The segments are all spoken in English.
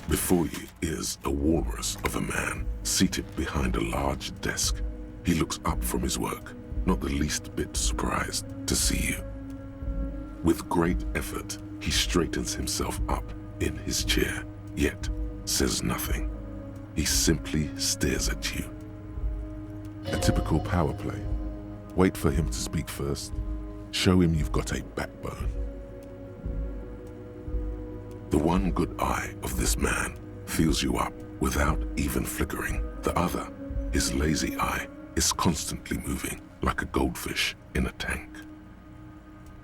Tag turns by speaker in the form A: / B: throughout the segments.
A: Before you is a walrus of a man seated behind a large desk. He looks up from his work, not the least bit surprised to see you. With great effort, he straightens himself up in his chair, yet says nothing. He simply stares at you. A typical power play. Wait for him to speak first. Show him you've got a backbone. The one good eye of this man fills you up without even flickering. The other, his lazy eye, is constantly moving like a goldfish in a tank.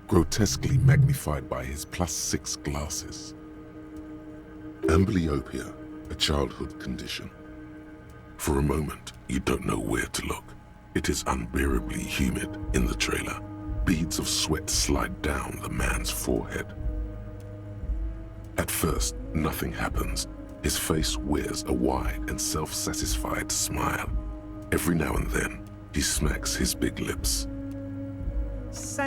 A: Grotesquely magnified by his +6 glasses. Amblyopia, a childhood condition. For a moment, you don't know where to look. It is unbearably humid in the trailer. Beads of sweat slide down the man's forehead. At first, nothing happens. His face wears a wide and self-satisfied smile. Every now and then, he smacks his big lips.
B: So,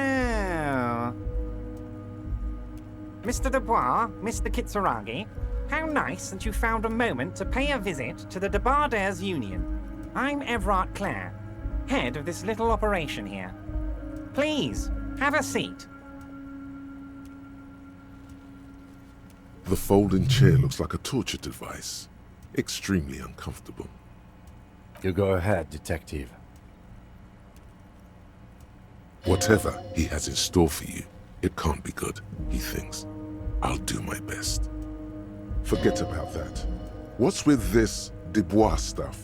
B: Mr. Dubois, Mr. Kitsuragi, how nice that you found a moment to pay a visit to the Debardairs Union. I'm Evrart Clare, head of this little operation here. Please, have a seat.
A: The folding chair looks like a torture device. Extremely uncomfortable.
C: You go ahead, detective.
A: Whatever he has in store for you, it can't be good, he thinks. I'll do my best. Forget about that. What's with this Dubois stuff?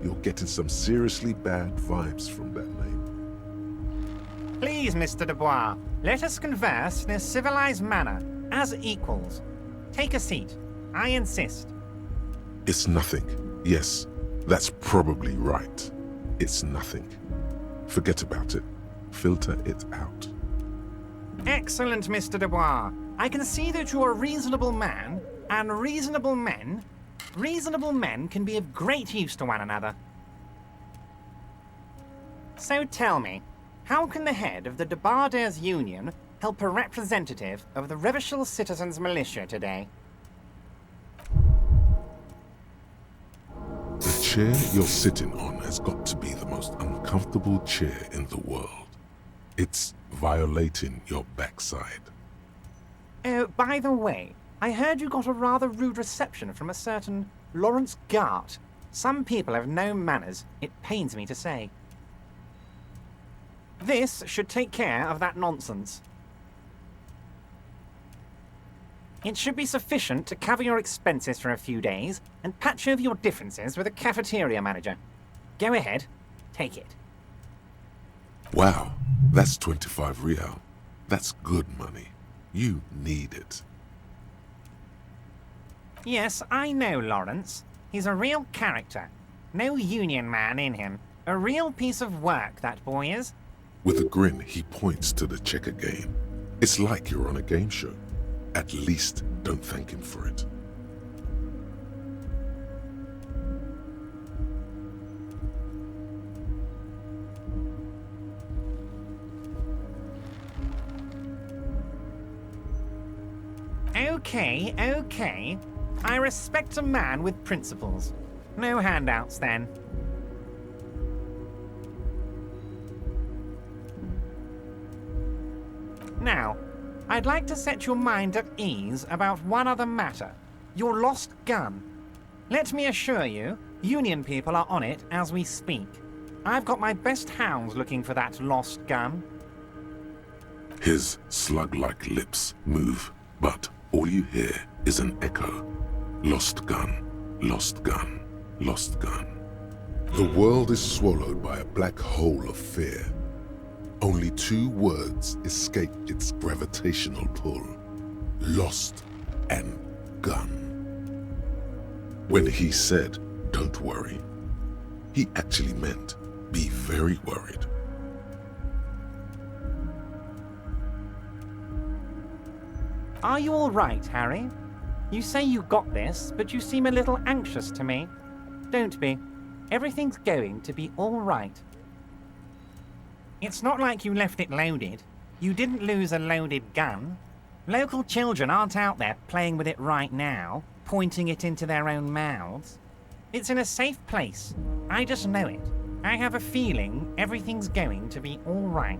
A: You're getting some seriously bad vibes from that name.
B: Please, Mr. Dubois, let us converse in a civilized manner, as equals. Take a seat. I insist.
A: It's nothing. Yes, that's probably right. It's nothing. Forget about it. Filter it out.
B: Excellent, Mr. Dubois. I can see that you're a reasonable man, and reasonable men can be of great use to one another. So tell me, how can the head of the Debardairs Union help a representative of the Revachol Citizens Militia today?
A: The chair you're sitting on has got to be the most uncomfortable chair in the world. It's violating your backside.
B: Oh, by the way, I heard you got a rather rude reception from a certain Lawrence Gart. Some people have no manners, it pains me to say. This should take care of that nonsense. It should be sufficient to cover your expenses for a few days and patch over your differences with the cafeteria manager. Go ahead, take it.
A: Wow, that's 25 real. That's good money. You need it.
B: Yes, I know Lawrence. He's a real character. No union man in him. A real piece of work, that boy is.
A: With a grin, he points to the checker game. It's like you're on a game show. At least don't thank him for it.
B: Okay. I respect a man with principles. No handouts, then. Now, I'd like to set your mind at ease about one other matter. Your lost gun. Let me assure you, Union people are on it as we speak. I've got my best hounds looking for that lost gun.
A: His slug-like lips move, but all you hear is an echo. Lost gun, lost gun, lost gun. The world is swallowed by a black hole of fear. Only 2 words escape its gravitational pull. Lost and gun. When he said, "Don't worry," he actually meant, be very worried.
B: Are you all right, Harry? You say you got this, but you seem a little anxious to me. Don't be. Everything's going to be all right. It's not like you left it loaded. You didn't lose a loaded gun. Local children aren't out there playing with it right now. pointing it into their own mouths. It's in a safe place. I just know it. I have a feeling everything's going to be all right.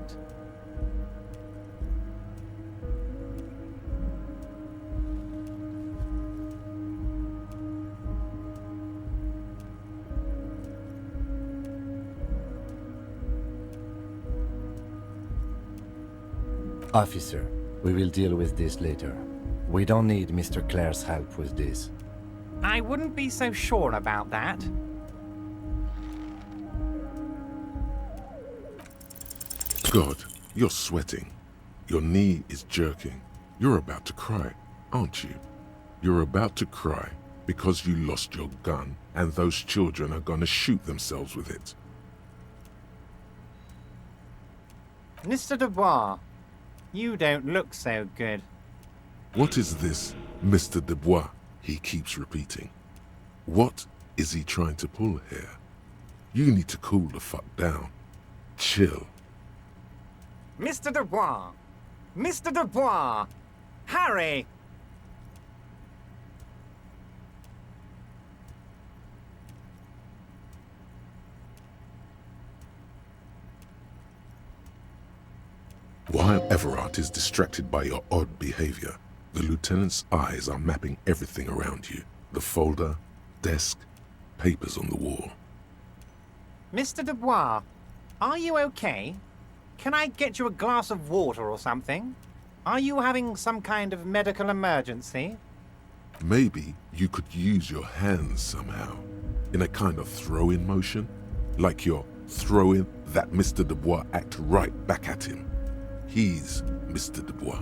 C: Officer, we will deal with this later. We don't need Mr. Clare's help with this.
B: I wouldn't be so sure about that.
A: God, you're sweating. Your knee is jerking. You're about to cry, aren't you? You're about to cry because you lost your gun and those children are gonna shoot themselves with it.
B: Mr. Dubois, you don't look so good.
A: What is this Mr. Dubois he keeps repeating? What is he trying to pull here? You need to cool the fuck down. Chill.
B: Mr. Dubois! Mr. Dubois! Harry!
A: While Evrart is distracted by your odd behavior, the lieutenant's eyes are mapping everything around you. The folder, desk, papers on the wall.
B: Mr. Dubois, are you okay? Can I get you a glass of water or something? Are you having some kind of medical emergency?
A: Maybe you could use your hands somehow, in a kind of throw-in motion, like you're throwing that Mr. Dubois act right back at him. He's Mr. Dubois.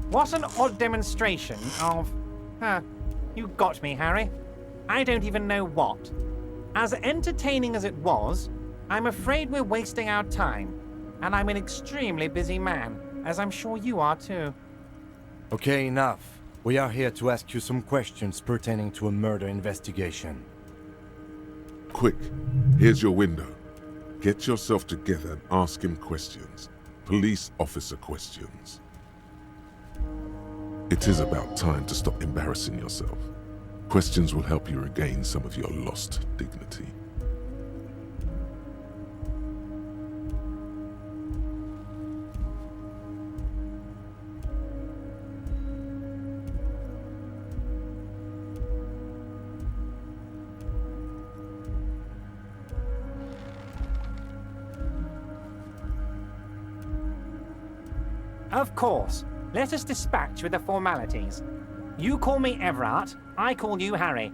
B: What an odd demonstration of... you got me, Harry. I don't even know what. As entertaining as it was, I'm afraid we're wasting our time. And I'm an extremely busy man, as I'm sure you are too.
C: Okay, enough. We are here to ask you some questions pertaining to a murder investigation.
A: Quick, here's your window. Get yourself together and ask him questions. Police officer questions. It is about time to stop embarrassing yourself. Questions will help you regain some of your lost dignity.
B: Of course. Let us dispatch with the formalities. You call me Evrart, I call you Harry.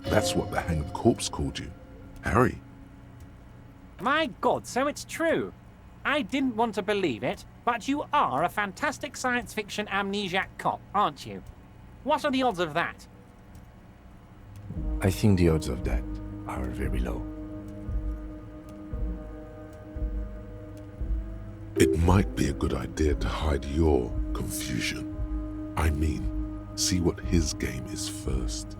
A: That's what the hanged corpse called you. Harry.
B: My God, so it's true. I didn't want to believe it, but you are a fantastic science fiction amnesiac cop, aren't you? What are the odds of that?
C: I think the odds of that are very low.
A: It might be a good idea to hide your confusion. I mean, see what his game is first.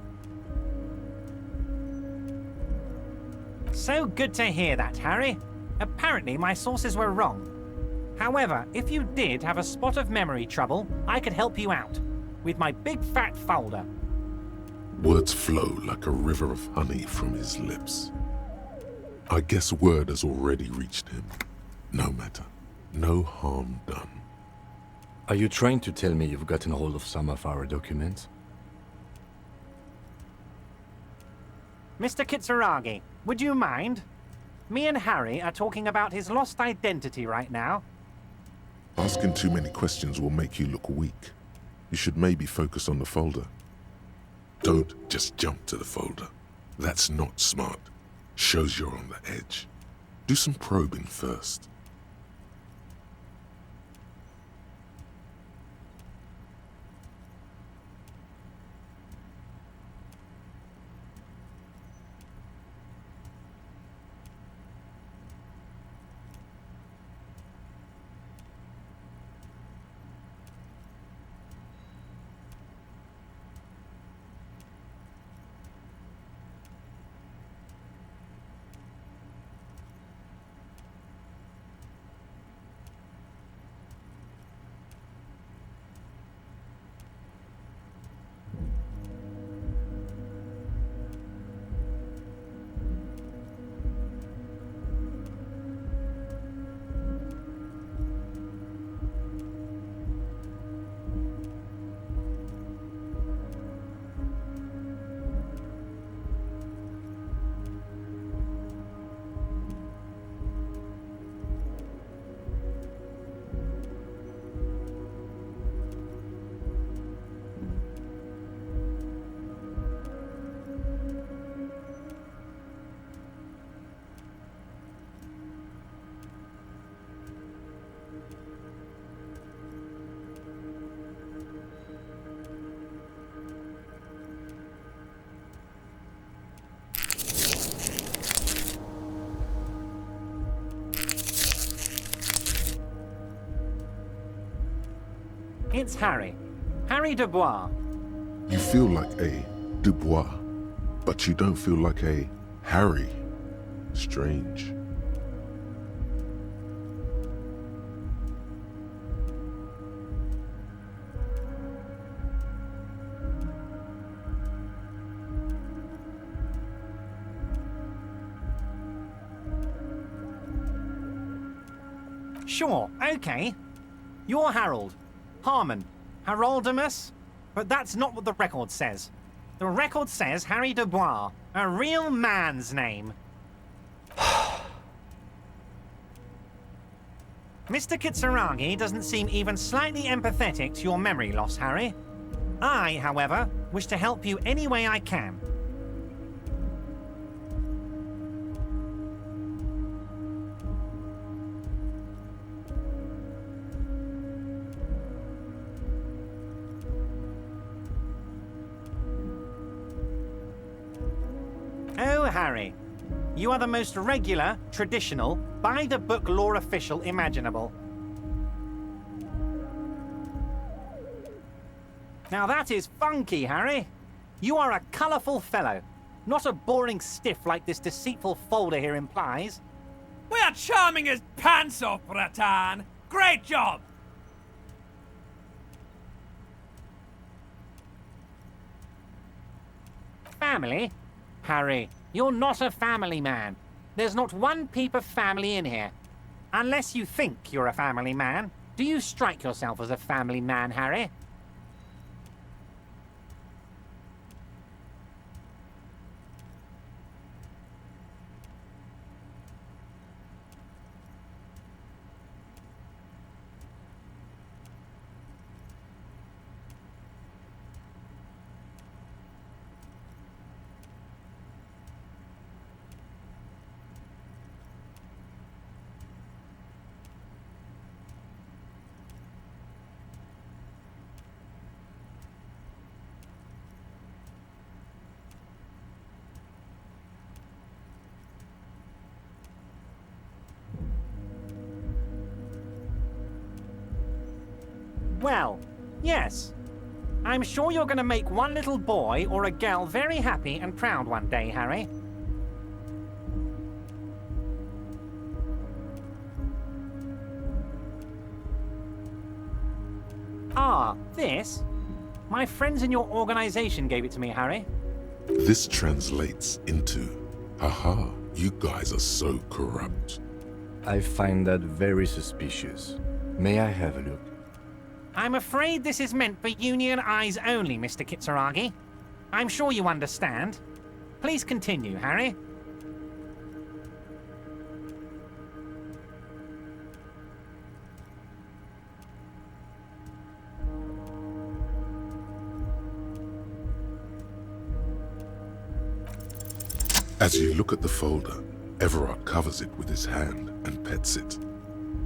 B: So good to hear that, Harry. Apparently my sources were wrong. However, if you did have a spot of memory trouble, I could help you out. With my big fat folder.
A: Words flow like a river of honey from his lips. I guess word has already reached him. No matter. No harm done.
C: Are you trying to tell me you've gotten hold of some of our documents?
B: Mr. Kitsuragi, would you mind? Me and Harry are talking about his lost identity right now.
A: Asking too many questions will make you look weak. You should maybe focus on the folder. Don't just jump to the folder. That's not smart. Shows you're on the edge. Do some probing first.
B: It's Harry. Harry Dubois.
A: You feel like a Dubois, but you don't feel like a Harry. Strange.
B: Sure, okay. You're Harold. Harmon. Haroldamus? But that's not what the record says. The record says Harry Dubois, a real man's name. Mr. Kitsuragi doesn't seem even slightly empathetic to your memory loss, Harry. I, however, wish to help you any way I can. Oh, Harry. You are the most regular, traditional, by-the-book lore official imaginable. Now that is funky, Harry. You are a colourful fellow, not a boring stiff like this deceitful folder here implies.
D: We are charming as pants off, Ratan! Great job!
B: Family? Harry, you're not a family man. There's not one peep of family in here. Unless you think you're a family man, do you strike yourself as a family man, Harry? Well, yes. I'm sure you're going to make one little boy or a girl very happy and proud one day, Harry. Ah, this? My friends in your organization gave it to me, Harry.
A: This translates into, haha, you guys are so corrupt.
C: I find that very suspicious. May I have a look?
B: I'm afraid this is meant for Union eyes only, Mr. Kitsuragi. I'm sure you understand. Please continue, Harry.
A: As you look at the folder, Evrart covers it with his hand and pets it.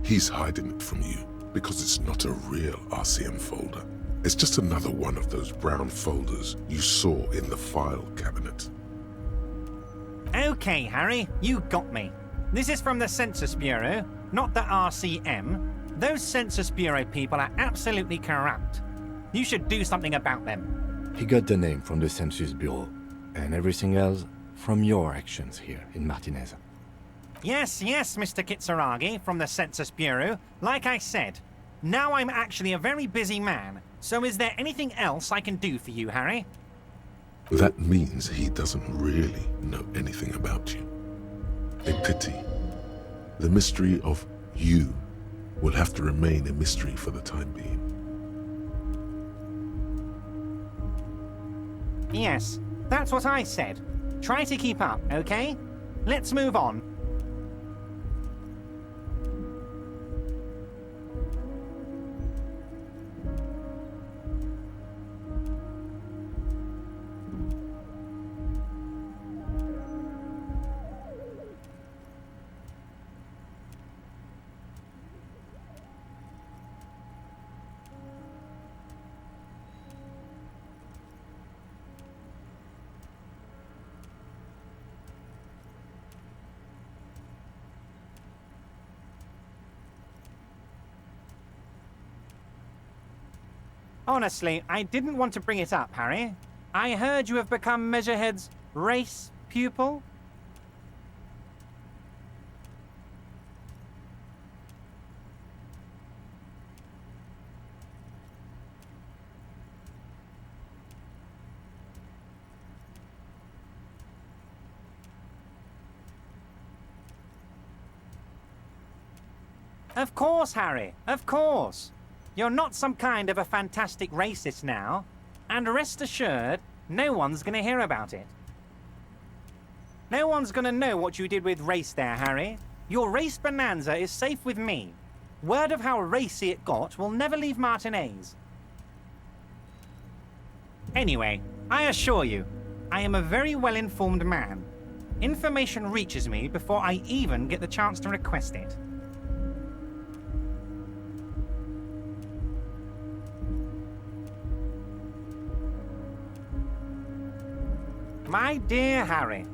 A: He's hiding it from you because it's not a real RCM folder. It's just another one of those brown folders you saw in the file cabinet.
B: Okay, Harry, you got me. This is from the Census Bureau, not the RCM. Those Census Bureau people are absolutely corrupt. You should do something about them.
C: He got the name from the Census Bureau, and everything else from your actions here in Martinez.
B: Yes, Mr. Kitsuragi from the Census Bureau. Like I said, now I'm actually a very busy man, so is there anything else I can do for you, Harry?
A: That means he doesn't really know anything about you. A pity. The mystery of you will have to remain a mystery for the time being.
B: Yes, that's what I said. Try to keep up, okay? Let's move on. Honestly, I didn't want to bring it up, Harry. I heard you have become Measurehead's race pupil? Of course, Harry, of course. You're not some kind of a fantastic racist now, and rest assured, no one's gonna hear about it. No one's gonna know what you did with race there, Harry. Your race bonanza is safe with me. Word of how racy it got will never leave Martinez. Anyway, I assure you, I am a very well-informed man. Information reaches me before I even get the chance to request it. My dear Harry,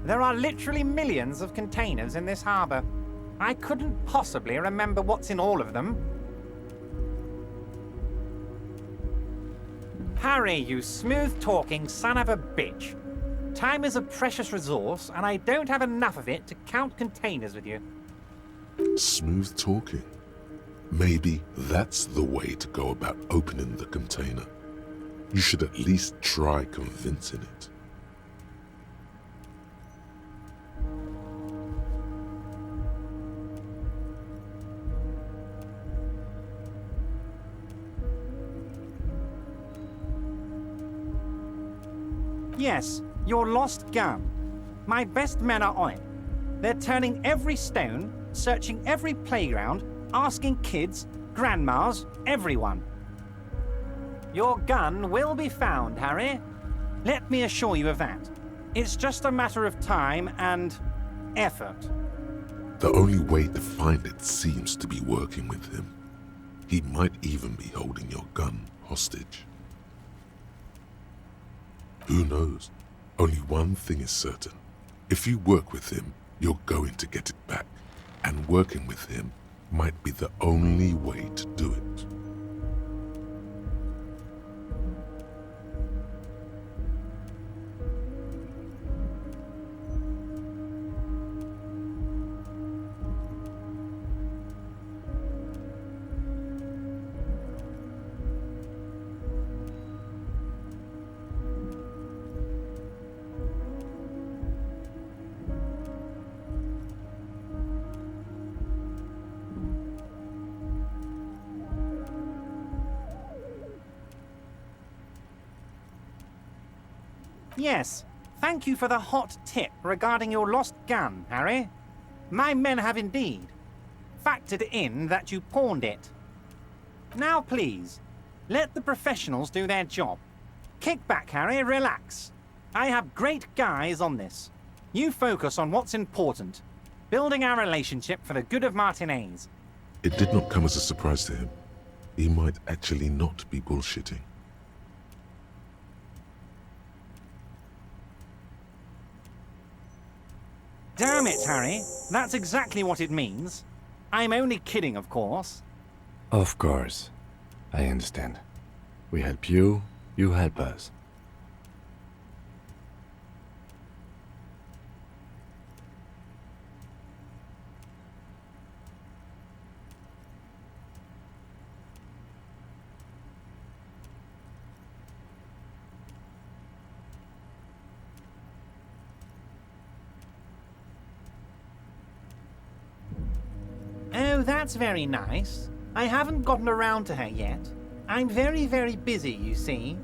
B: there are literally millions of containers in this harbor. I couldn't possibly remember what's in all of them. Harry, you smooth-talking son of a bitch. Time is a precious resource, and I don't have enough of it to count containers with you.
A: Smooth talking. Maybe that's the way to go about opening the container. You should at least try convincing it.
B: Yes, your lost gun. My best men are on it. They're turning every stone, searching every playground, asking kids, grandmas, everyone. Your gun will be found, Harry. Let me assure you of that. It's just a matter of time and effort.
A: The only way to find it seems to be working with him. He might even be holding your gun hostage. Who knows? Only one thing is certain. If you work with him, you're going to get it back. And working with him might be the only way to do it.
B: Yes, thank you for the hot tip regarding your lost gun, Harry. My men have indeed factored in that you pawned it. Now please, let the professionals do their job. Kick back, Harry, relax. I have great guys on this. You focus on what's important, building our relationship for the good of Martinez.
A: It did not come as a surprise to him. He might actually not be bullshitting.
B: Damn it, Harry. That's exactly what it means. I'm only kidding, of course.
C: Of course. I understand. We help you, you help us.
B: Oh, that's very nice. I haven't gotten around to her yet. I'm very, very busy, you see.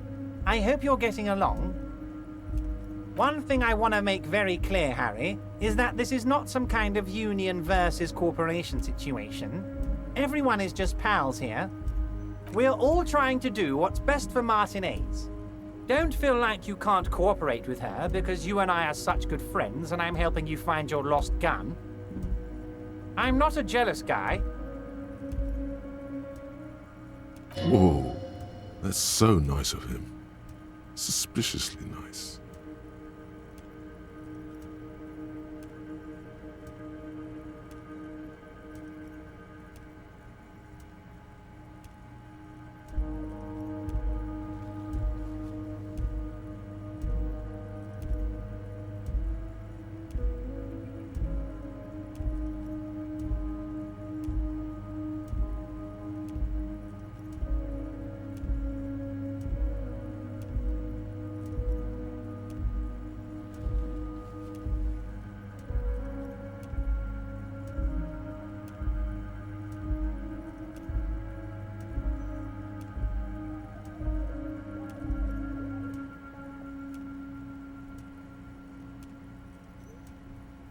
B: I hope you're getting along. One thing I want to make very clear, Harry, is that this is not some kind of union versus corporation situation. Everyone is just pals here. We're all trying to do what's best for Martinez. Don't feel like you can't cooperate with her because you and I are such good friends and I'm helping you find your lost gun. I'm not a jealous guy.
A: Whoa, that's so nice of him. Suspiciously nice.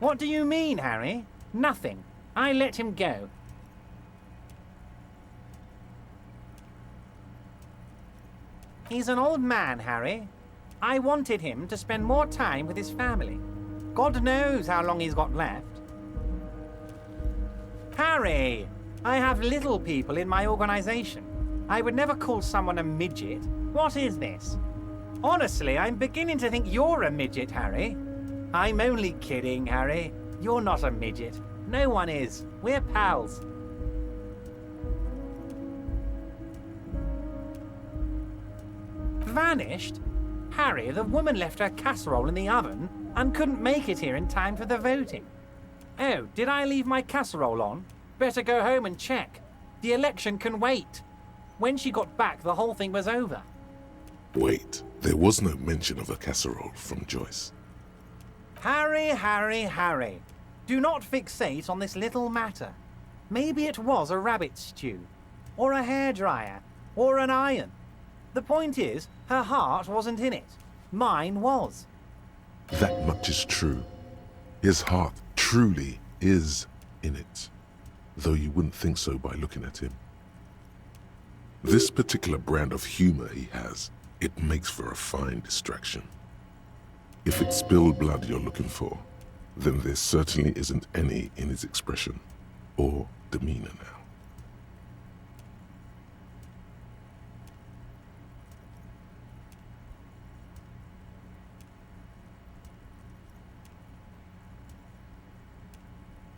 B: What do you mean, Harry? Nothing. I let him go. He's an old man, Harry. I wanted him to spend more time with his family. God knows how long he's got left. Harry! I have little people in my organization. I would never call someone a midget. What is this? Honestly, I'm beginning to think you're a midget, Harry. I'm only kidding, Harry. You're not a midget. No one is. We're pals. Vanished? Harry, the woman left her casserole in the oven and couldn't make it here in time for the voting. Oh, did I leave my casserole on? Better go home and check. The election can wait. When she got back, the whole thing was over.
A: Wait, there was no mention of a casserole from Joyce.
B: Harry, Harry, Harry. Do not fixate on this little matter. Maybe it was a rabbit stew, or a hairdryer, or an iron. The point is, her heart wasn't in it. Mine was.
A: That much is true. His heart truly is in it, though you wouldn't think so by looking at him. This particular brand of humor he has, it makes for a fine distraction. If it's spilled blood you're looking for, then there certainly isn't any in his expression or demeanor now.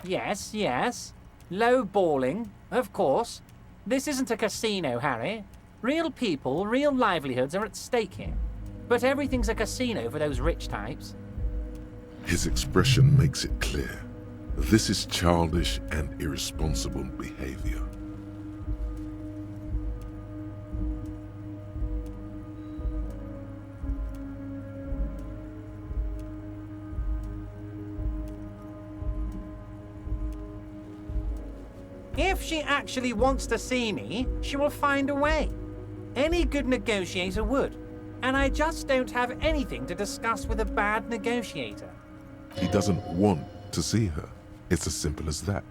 B: Yes, yes. Low balling, of course. This isn't a casino, Harry. Real people, real livelihoods are at stake here. But everything's a casino for those rich types.
A: His expression makes it clear. This is childish and irresponsible behavior.
B: If she actually wants to see me, she will find a way. Any good negotiator would. And I just don't have anything to discuss with a bad negotiator.
A: He doesn't want to see her. It's as simple as that.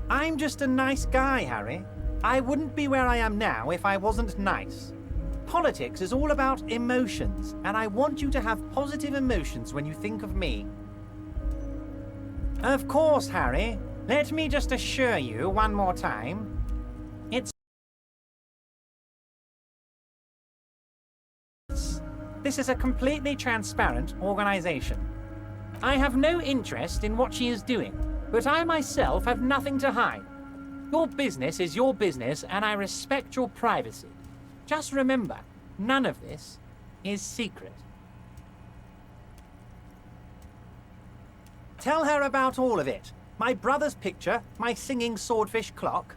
B: I'm just a nice guy, Harry. I wouldn't be where I am now if I wasn't nice. Politics is all about emotions, and I want you to have positive emotions when you think of me. Of course, Harry. Let me just assure you one more time. This is a completely transparent organization. I have no interest in what she is doing, but I myself have nothing to hide. Your business is your business, and I respect your privacy. Just remember, none of this is secret. Tell her about all of it. My brother's picture, my singing swordfish clock.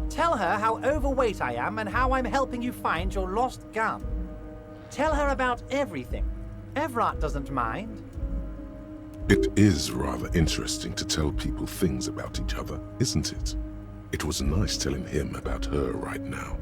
B: Tell her how overweight I am and how I'm helping you find your lost gun. Tell her about everything. Evrart doesn't mind.
A: It is rather interesting to tell people things about each other, isn't it? It was nice telling him about her right now.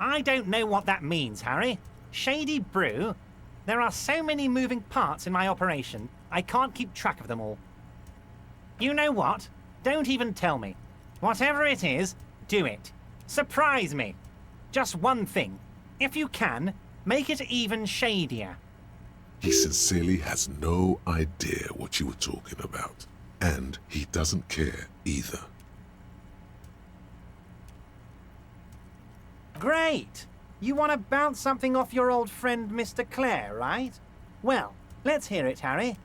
B: I don't know what that means, Harry. Shady brew? There are so many moving parts in my operation, I can't keep track of them all. You know what? Don't even tell me. Whatever it is, do it. Surprise me. Just one thing. If you can, make it even shadier.
A: He sincerely has no idea what you were talking about. And he doesn't care either.
B: Great! You want to bounce something off your old friend Mr. Clare, right? Well, let's hear it, Harry.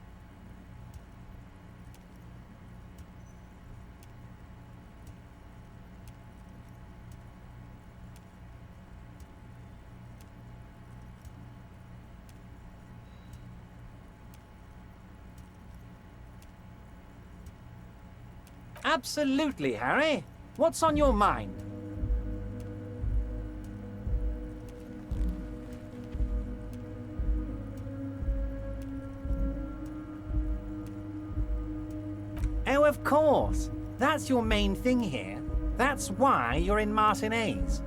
B: Absolutely, Harry. What's on your mind? Oh, of course. That's your main thing here. That's why you're in Martinez.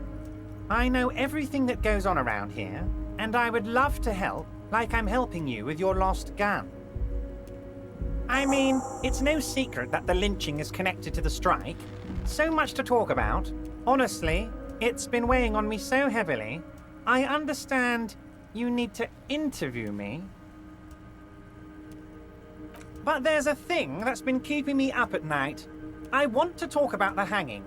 B: I know everything that goes on around here, and I would love to help, like I'm helping you with your lost gun. I mean, it's no secret that the lynching is connected to the strike. So much to talk about. Honestly, it's been weighing on me so heavily. I understand you need to interview me. But there's a thing that's been keeping me up at night. I want to talk about the hanging.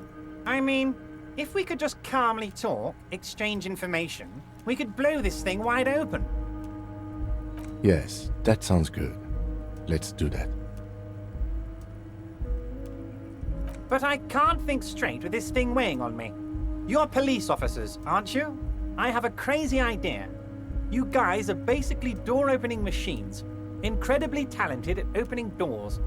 B: I mean, if we could just calmly talk, exchange information, we could blow this thing wide open.
C: Yes, that sounds good. Let's do that.
B: But I can't think straight with this thing weighing on me. You're police officers, aren't you? I have a crazy idea. You guys are basically door-opening machines, incredibly talented at opening doors.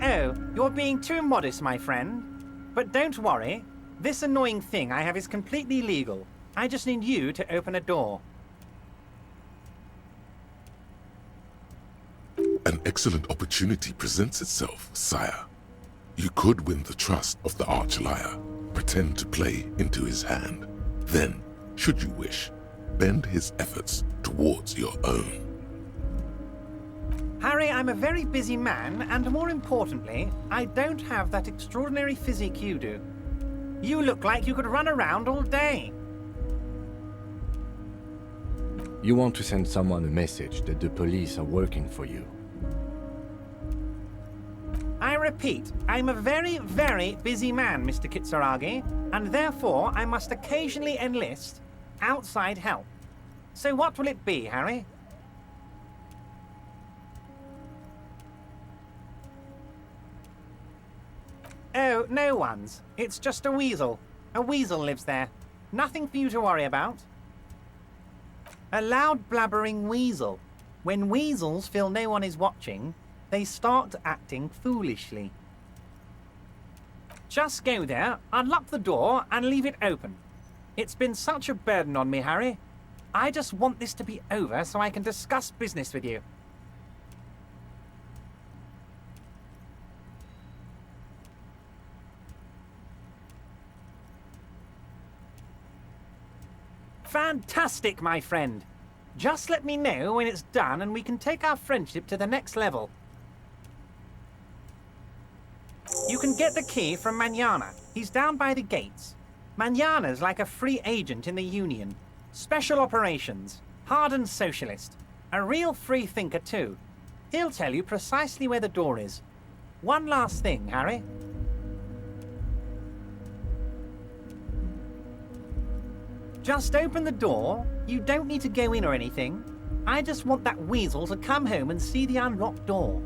B: Oh, you're being too modest, my friend. But don't worry. This annoying thing I have is completely legal. I just need you to open a door.
A: An excellent opportunity presents itself, sire. You could win the trust of the arch-liar, pretend to play into his hand. Then, should you wish, bend his efforts towards your own.
B: Harry, I'm a very busy man, and more importantly, I don't have that extraordinary physique you do. You look like you could run around all day.
C: You want to send someone a message that the police are working for you.
B: I repeat, I'm a very, very busy man, Mr. Kitsuragi, and therefore I must occasionally enlist outside help. So what will it be, Harry? Oh, no one's. It's just a weasel. A weasel lives there. Nothing for you to worry about. A loud blabbering weasel. When weasels feel no one is watching, they start acting foolishly. Just go there, unlock the door, and leave it open. It's been such a burden on me, Harry. I just want this to be over so I can discuss business with you. Fantastic, my friend. Just let me know when it's done and we can take our friendship to the next level. You can get the key from Manana. He's down by the gates. Manana's like a free agent in the Union. Special operations. Hardened socialist. A real free thinker, too. He'll tell you precisely where the door is. One last thing, Harry. Just open the door. You don't need to go in or anything. I just want that weasel to come home and see the unlocked door.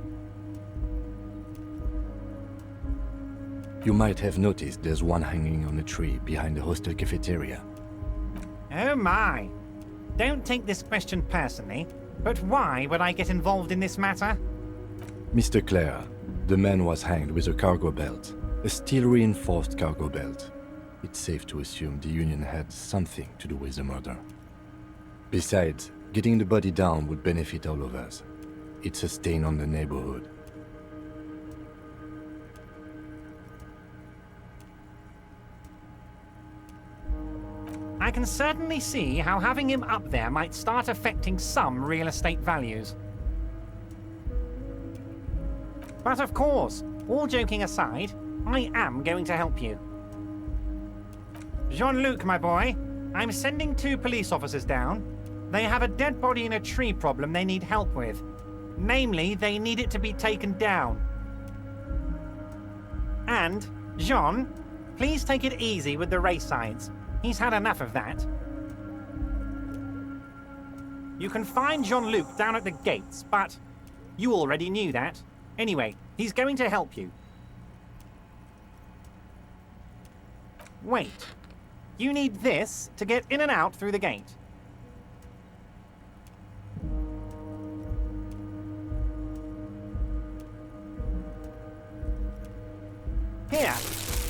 C: You might have noticed there's one hanging on a tree behind the hostel cafeteria.
B: Oh my. Don't take this question personally, but why would I get involved in this matter?
C: Mr. Clare, the man was hanged with a cargo belt, a steel-reinforced cargo belt. It's safe to assume the Union had something to do with the murder. Besides, getting the body down would benefit all of us. It's a stain on the neighborhood.
B: I can certainly see how having him up there might start affecting some real estate values. But of course, all joking aside, I am going to help you. Jean-Luc, my boy, I'm sending 2 police officers down. They have a dead body in a tree problem they need help with. Namely, they need it to be taken down. And, Jean, please take it easy with the race signs. He's had enough of that. You can find Jean-Luc down at the gates, but you already knew that. Anyway, he's going to help you. Wait. You need this to get in and out through the gate. Here,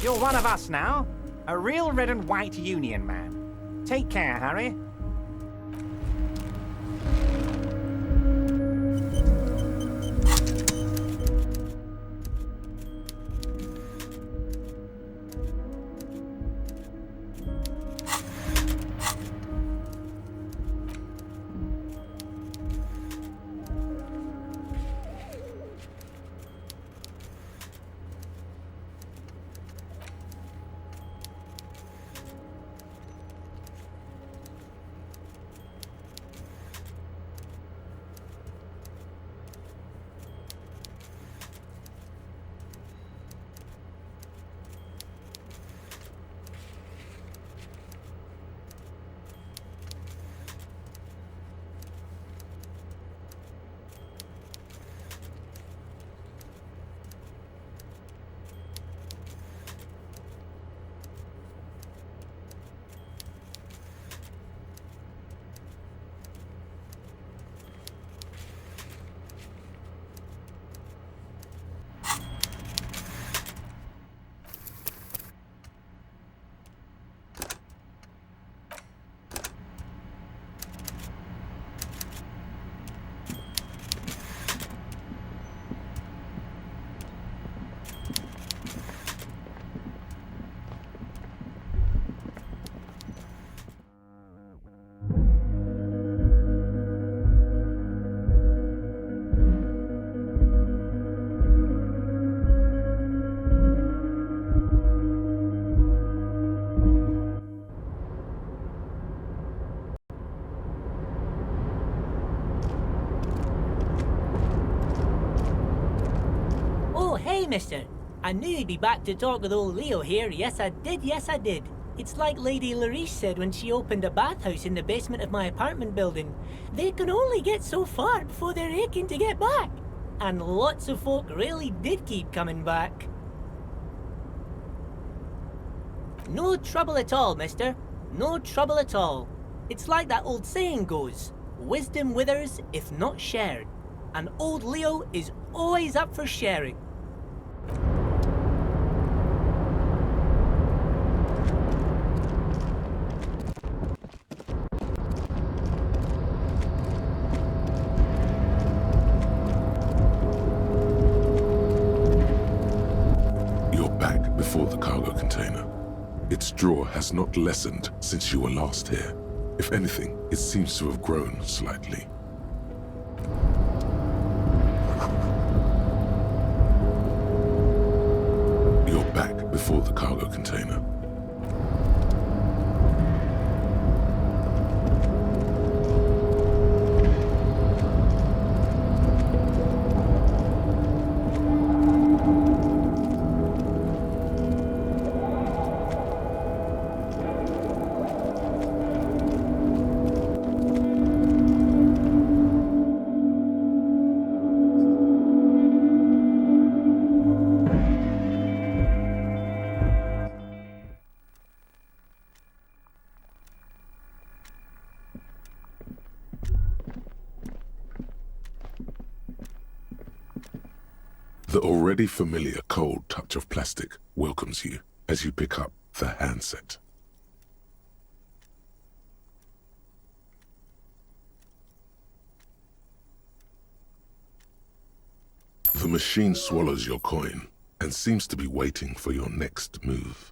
B: you're one of us now. A real red and white Union man. Take care, Harry.
E: Hey, mister. I knew you'd be back to talk with old Leo here. Yes, I did. It's like Lady Lariche said when she opened a bathhouse in the basement of my apartment building. They can only get so far before they're aching to get back. And lots of folk really did keep coming back. No trouble at all, mister. No trouble at all. It's like that old saying goes, wisdom withers if not shared. And old Leo is always up for sharing.
A: You're back before the cargo container. Its drawer has not lessened since you were last here. If anything, it seems to have grown slightly. You're back before the cargo container. The already familiar cold touch of plastic welcomes you as you pick up the handset. The machine swallows your coin and seems to be waiting for your next move.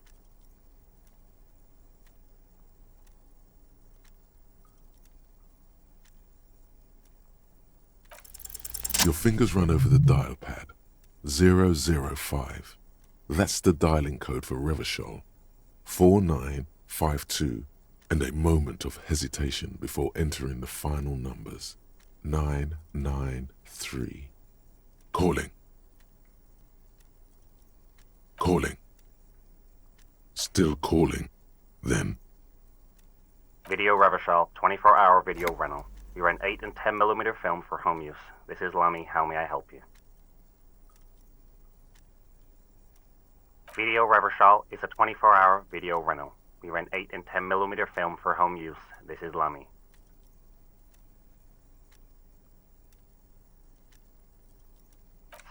A: Your fingers run over the dial pad. 005. That's the dialing code for Revachol. 4952, and a moment of hesitation before entering the final numbers. 993. Calling. Calling. Still calling. Then.
F: Video Revachol, 24-hour video rental. You rent 8 and 10mm film for home use. This is Lammy. How may I help you? Video Revachol is a 24-hour video rental. We rent 8 and 10mm film for home use. This is Lammy.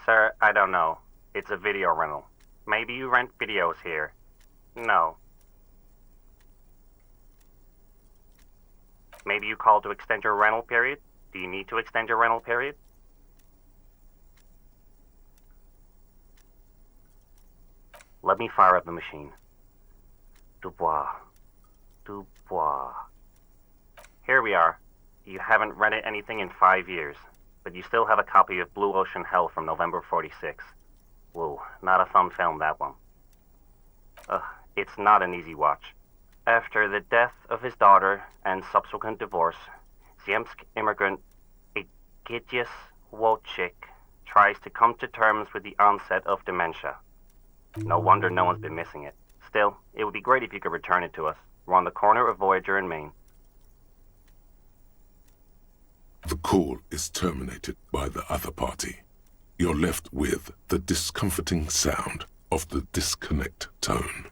F: Sir, I don't know. It's a video rental. Maybe you rent videos here. No. Maybe you called to extend your rental period? Do you need to extend your rental period? Let me fire up the machine. Dubois. Dubois. Here we are. You haven't rented anything in 5 years, but you still have a copy of Blue Ocean Hell from November 46. Whoa, not a fun film, that one. It's not an easy watch. After the death of his daughter and subsequent divorce, Ziemsk immigrant Egidius Wojcik tries to come to terms with the onset of dementia. No wonder no one's been missing it. Still, it would be great if you could return it to us. We're on the corner of Voyager and Main.
A: The call is terminated by the other party. You're left with the discomforting sound of the disconnect tone.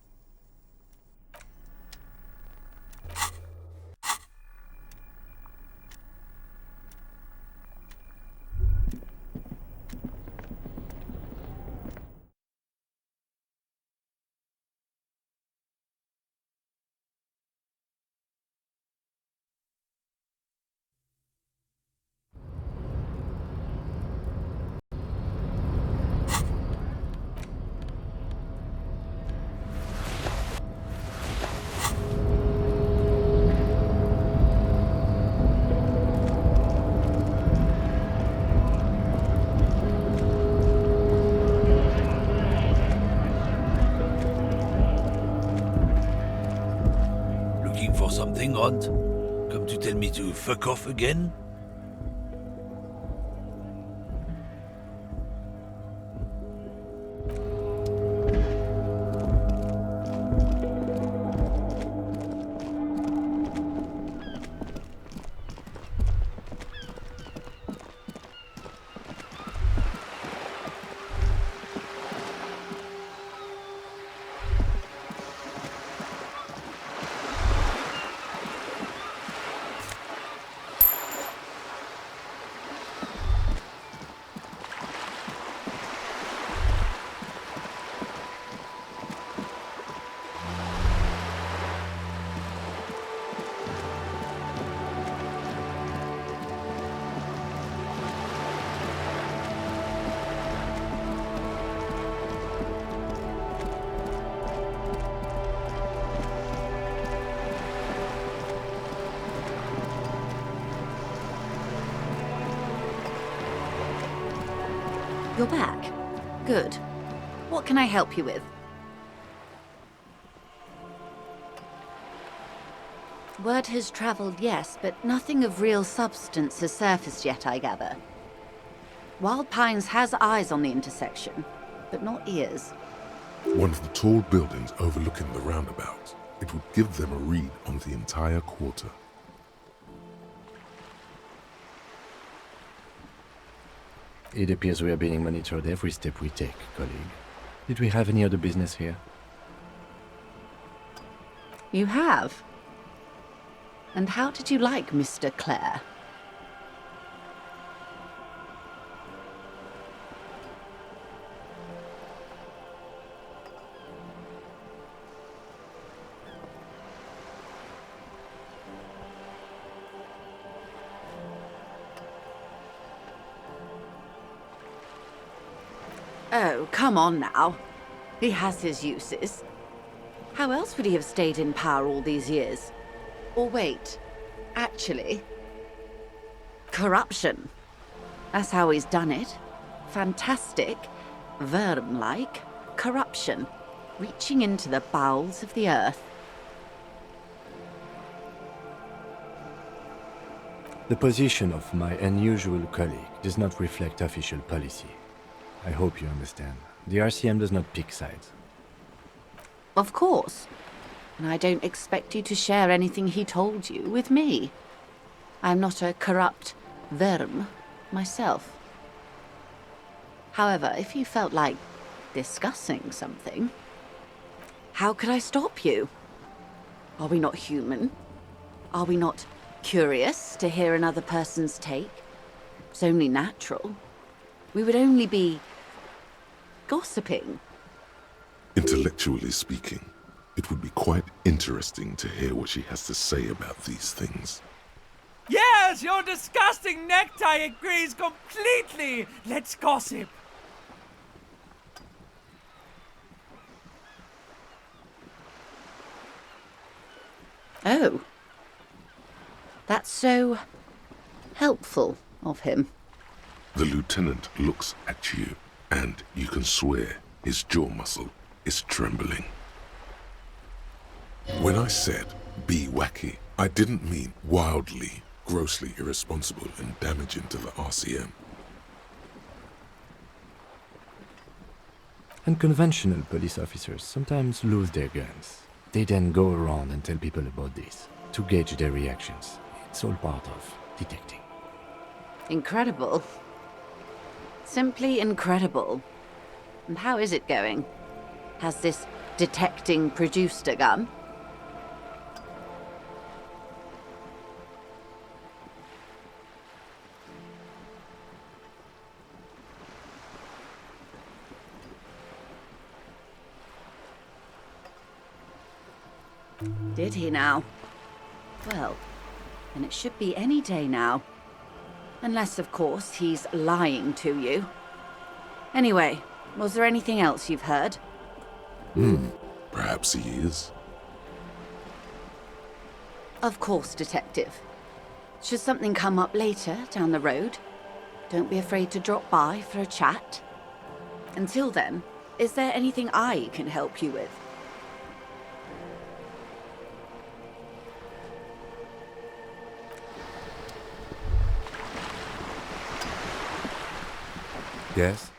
G: Looking for something, Runt? Come to tell me to fuck off again?
H: You're back. Good. What can I help you with? Word has traveled, yes, but nothing of real substance has surfaced yet, I gather. Wild Pines has eyes on the intersection, but not ears.
A: One of the tall buildings overlooking the roundabout. It would give them a read on the entire quarter.
C: It appears we are being monitored every step we take, colleague. Did we have any other business here?
H: You have? And how did you like Mr. Clare? Oh, come on now. He has his uses. How else would he have stayed in power all these years? Or wait, actually, corruption. That's how he's done it. Fantastic, Verne-like corruption, reaching into the bowels of the earth.
C: The position of my unusual colleague does not reflect official policy. I hope you understand. The RCM does not pick sides.
H: Of course. And I don't expect you to share anything he told you with me. I'm not a corrupt Verm myself. However, if you felt like discussing something, how could I stop you? Are we not human? Are we not curious to hear another person's take? It's only natural. We would only be gossiping.
A: Intellectually speaking, it would be quite interesting to hear what she has to say about these things.
D: Yes, your disgusting necktie agrees completely. Let's gossip.
H: Oh. That's so helpful of him.
A: The lieutenant looks at you, and you can swear his jaw muscle is trembling. When I said be wacky, I didn't mean wildly, grossly irresponsible and damaging to the RCM.
C: Unconventional police officers sometimes lose their guns. They then go around and tell people about this, to gauge their reactions. It's all part of detecting.
H: Incredible. Simply incredible. And how is it going? Has this detecting produced a gun? Did he now? Well, then it should be any day now. Unless, of course, he's lying to you. Anyway, was there anything else you've heard?
A: Perhaps he is.
H: Of course, Detective. Should something come up later down the road, don't be afraid to drop by for a chat. Until then, is there anything I can help you with?
C: Yes?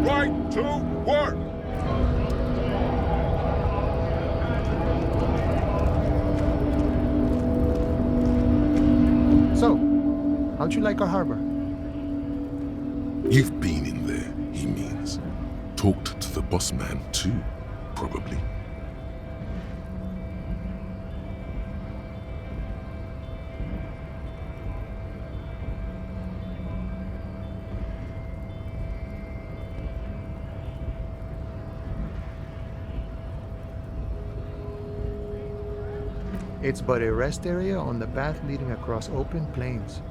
A: Right to work!
I: So, how'd you like our harbor?
A: You've been in there, he means. Talked to the boss man too, probably.
I: It's but a rest area on the path leading across open plains.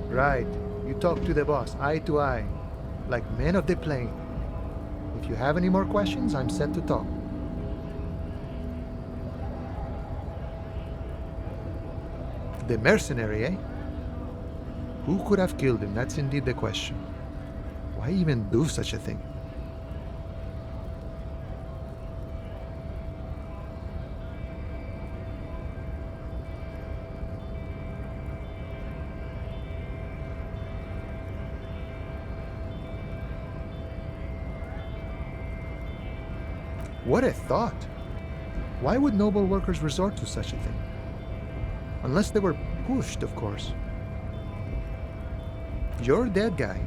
I: Right, you talk to the boss, eye to eye, like men of the plain. If you have any more questions, I'm set to talk. The mercenary, eh? Who could have killed him? That's indeed the question. Why even do such a thing? What a thought! Why would noble workers resort to such a thing? Unless they were pushed, of course. Your dead guy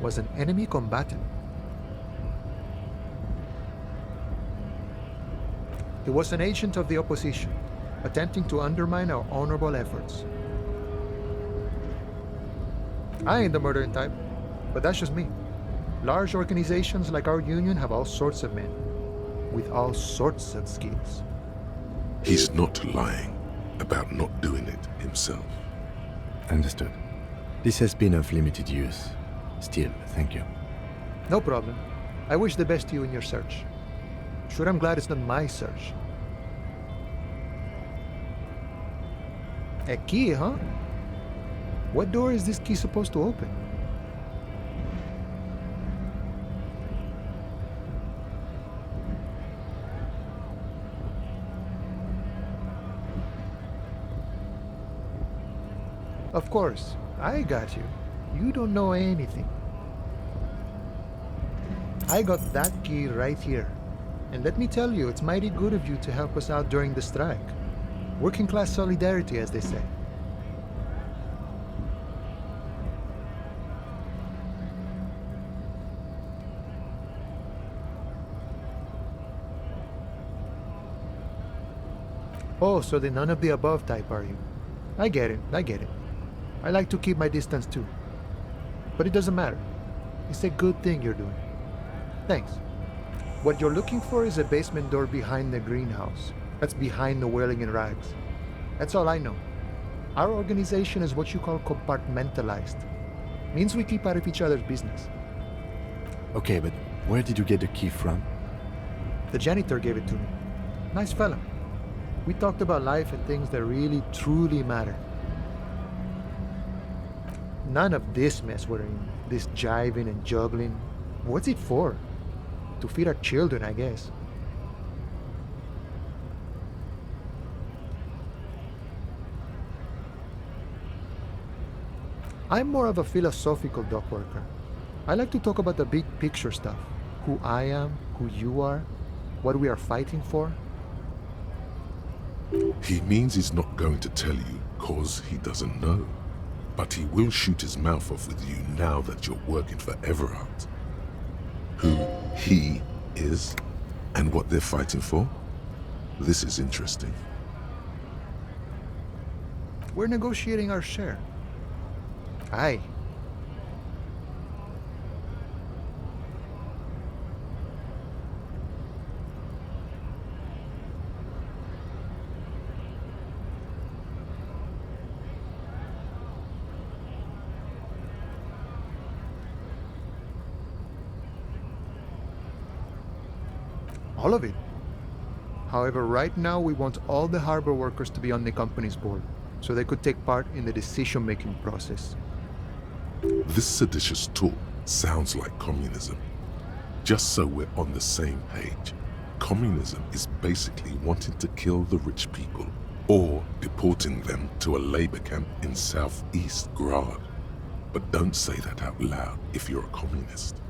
I: was an enemy combatant. He was an agent of the opposition, attempting to undermine our honorable efforts. I ain't the murdering type, but that's just me. Large organizations like our union have all sorts of men, with all sorts of skills.
A: He's not lying about not doing it himself.
C: Understood. This has been of limited use. Still, thank you.
I: No problem. I wish the best to you in your search. Sure, I'm glad it's not my search. A key, huh? What door is this key supposed to open? Of course, I got you. You don't know anything. I got that key right here. And let me tell you, it's mighty good of you to help us out during the strike. Working class solidarity, as they say. Oh, so the none of the above type are you? I get it, I get it. I like to keep my distance too. But it doesn't matter. It's a good thing you're doing. Thanks. What you're looking for is a basement door behind the greenhouse. That's behind the whirling in rags. That's all I know. Our organization is what you call compartmentalized. Means we keep out of each other's business.
C: Okay, but where did you get the key from?
I: The janitor gave it to me. Nice fella. We talked about life and things that really, truly matter. None of this mess we're in, this jiving and juggling. What's it for? To feed our children, I guess. I'm more of a philosophical dock worker. I like to talk about the big picture stuff. Who I am, who you are, what we are fighting for.
A: He means he's not going to tell you cause he doesn't know. But he will shoot his mouth off with you now that you're working for Evrart. Who he is and what they're fighting for? This is interesting.
I: We're negotiating our share. Aye. All of it. However, right now we want all the harbor workers to be on the company's board, so they could take part in the decision-making process.
A: This seditious talk sounds like communism. Just so we're on the same page, communism is basically wanting to kill the rich people or deporting them to a labor camp in southeast Grad. But don't say that out loud if you're a communist.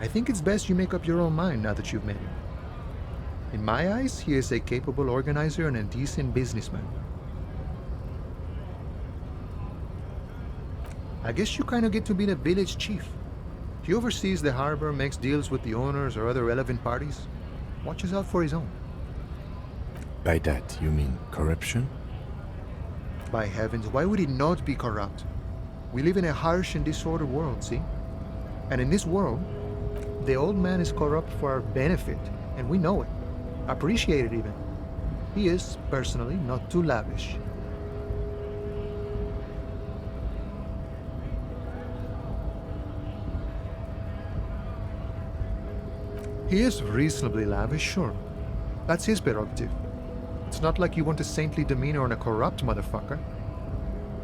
I: I think it's best you make up your own mind now that you've met him. In my eyes, he is a capable organizer and a decent businessman. I guess you kind of get to be the village chief. He oversees the harbor, makes deals with the owners or other relevant parties, watches out for his own.
C: By that, you mean corruption?
I: By heavens, why would it not be corrupt? We live in a harsh and disordered world, see? And in this world, the old man is corrupt for our benefit, and we know it. Appreciate it even. He is, personally, not too lavish. He is reasonably lavish, sure. That's his prerogative. It's not like you want a saintly demeanor on a corrupt motherfucker.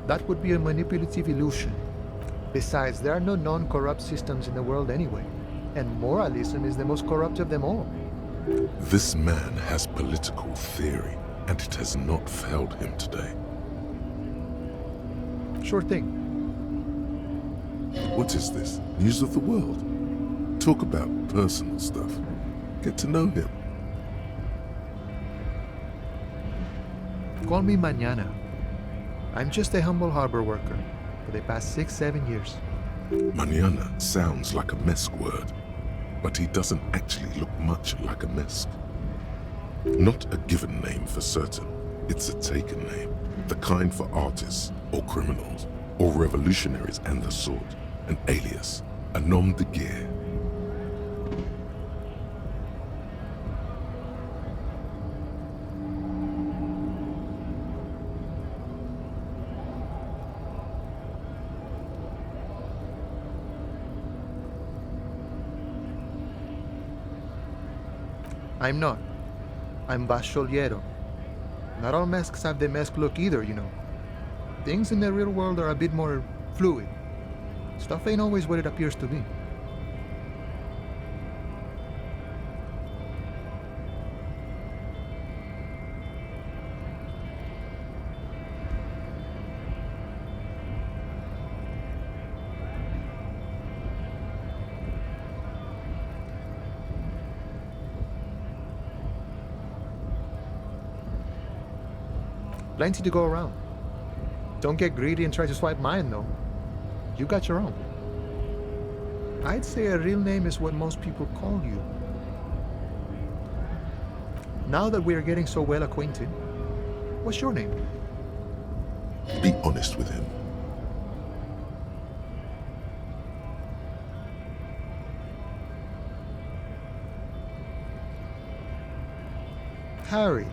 I: That would be a manipulative illusion. Besides, there are no non-corrupt systems in the world anyway, and moralism is the most corrupt of them all.
A: This man has political theory, and it has not failed him today.
I: Sure thing.
A: What is this? News of the world? Talk about personal stuff. Get to know him.
I: Call me Mañana. I'm just a humble harbor worker for the past 6-7 years.
A: Mañana sounds like a Mesk word, but he doesn't actually look much like a Mesk. Not a given name for certain, it's a taken name. The kind for artists, or criminals, or revolutionaries and the sort. An alias, a nom de guerre.
I: I'm not. I'm Bacholiero. Not all masks have the mask look either, you know. Things in the real world are a bit more fluid. Stuff ain't always what it appears to be. Plenty to go around. Don't get greedy and try to swipe mine, though. You got your own. I'd say a real name is what most people call you. Now that we're getting so well acquainted, what's your name?
A: Be honest with him.
I: Harry.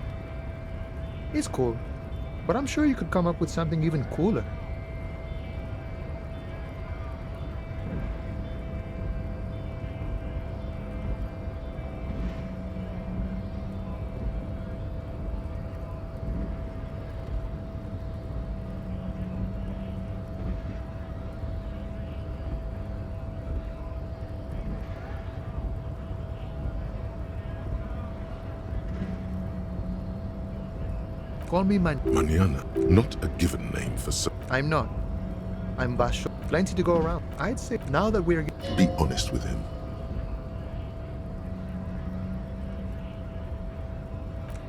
I: It's cool, but I'm sure you could come up with something even cooler. Call me
A: Mañana, not a given name for some.
I: I'm not. I'm Basho. Plenty to go around. I'd say now that we're...
A: Be honest with him.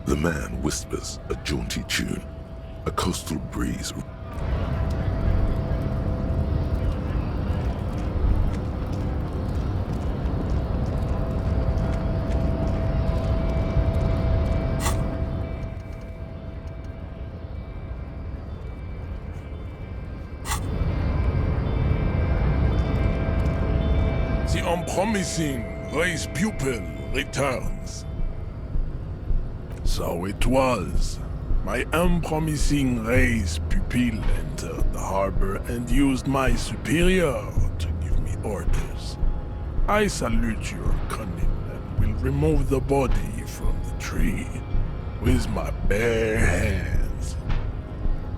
A: The man whispers a jaunty tune, a coastal breeze.
J: The unpromising race pupil returns. So it was. My unpromising race pupil entered the harbor and used my superior to give me orders. I salute your cunning and will remove the body from the tree with my bare hands.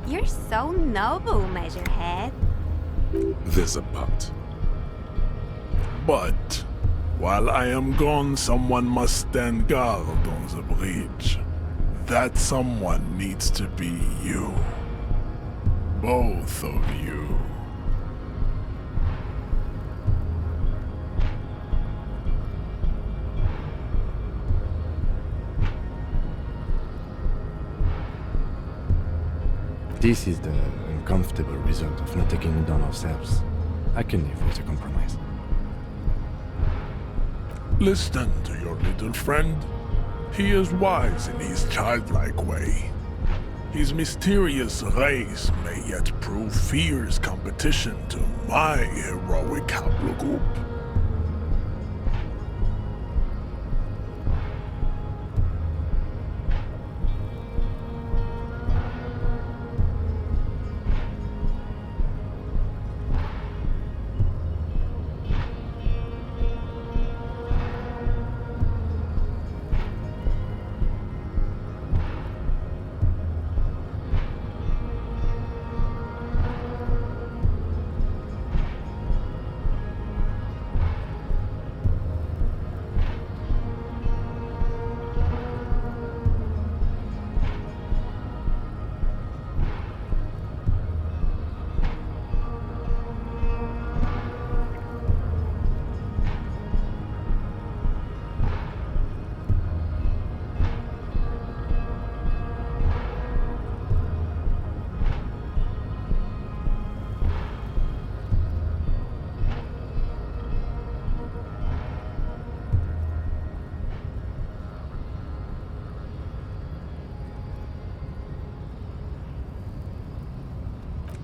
K: You're so noble, Measurehead.
A: There's a but.
J: But while I am gone, someone must stand guard on the bridge. That someone needs to be you. Both of you.
C: This is the uncomfortable result of not taking it on ourselves. I can live with a compromise.
J: Listen to your little friend. He is wise in his childlike way. His mysterious race may yet prove fierce competition to my heroic haplogroup.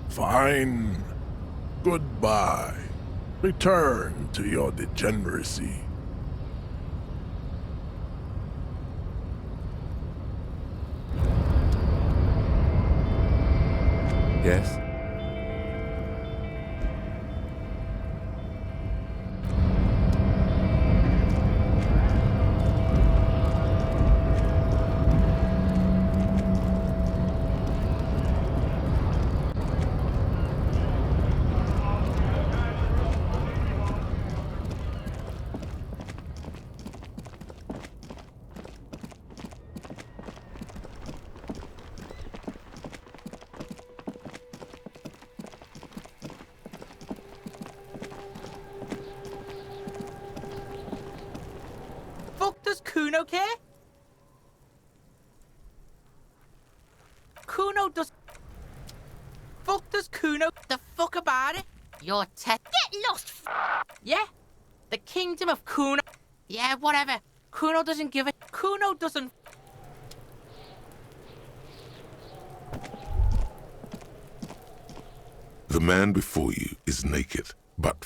J: Fine. Goodbye. Return to your degeneracy.
C: Yes?
L: okay? Kuno does... Fuck does Kuno the fuck about it? Your Get
M: lost!
L: Yeah? The kingdom of Kuno... Yeah, whatever. Kuno doesn't give a... Kuno doesn't...
A: The man before you is naked, but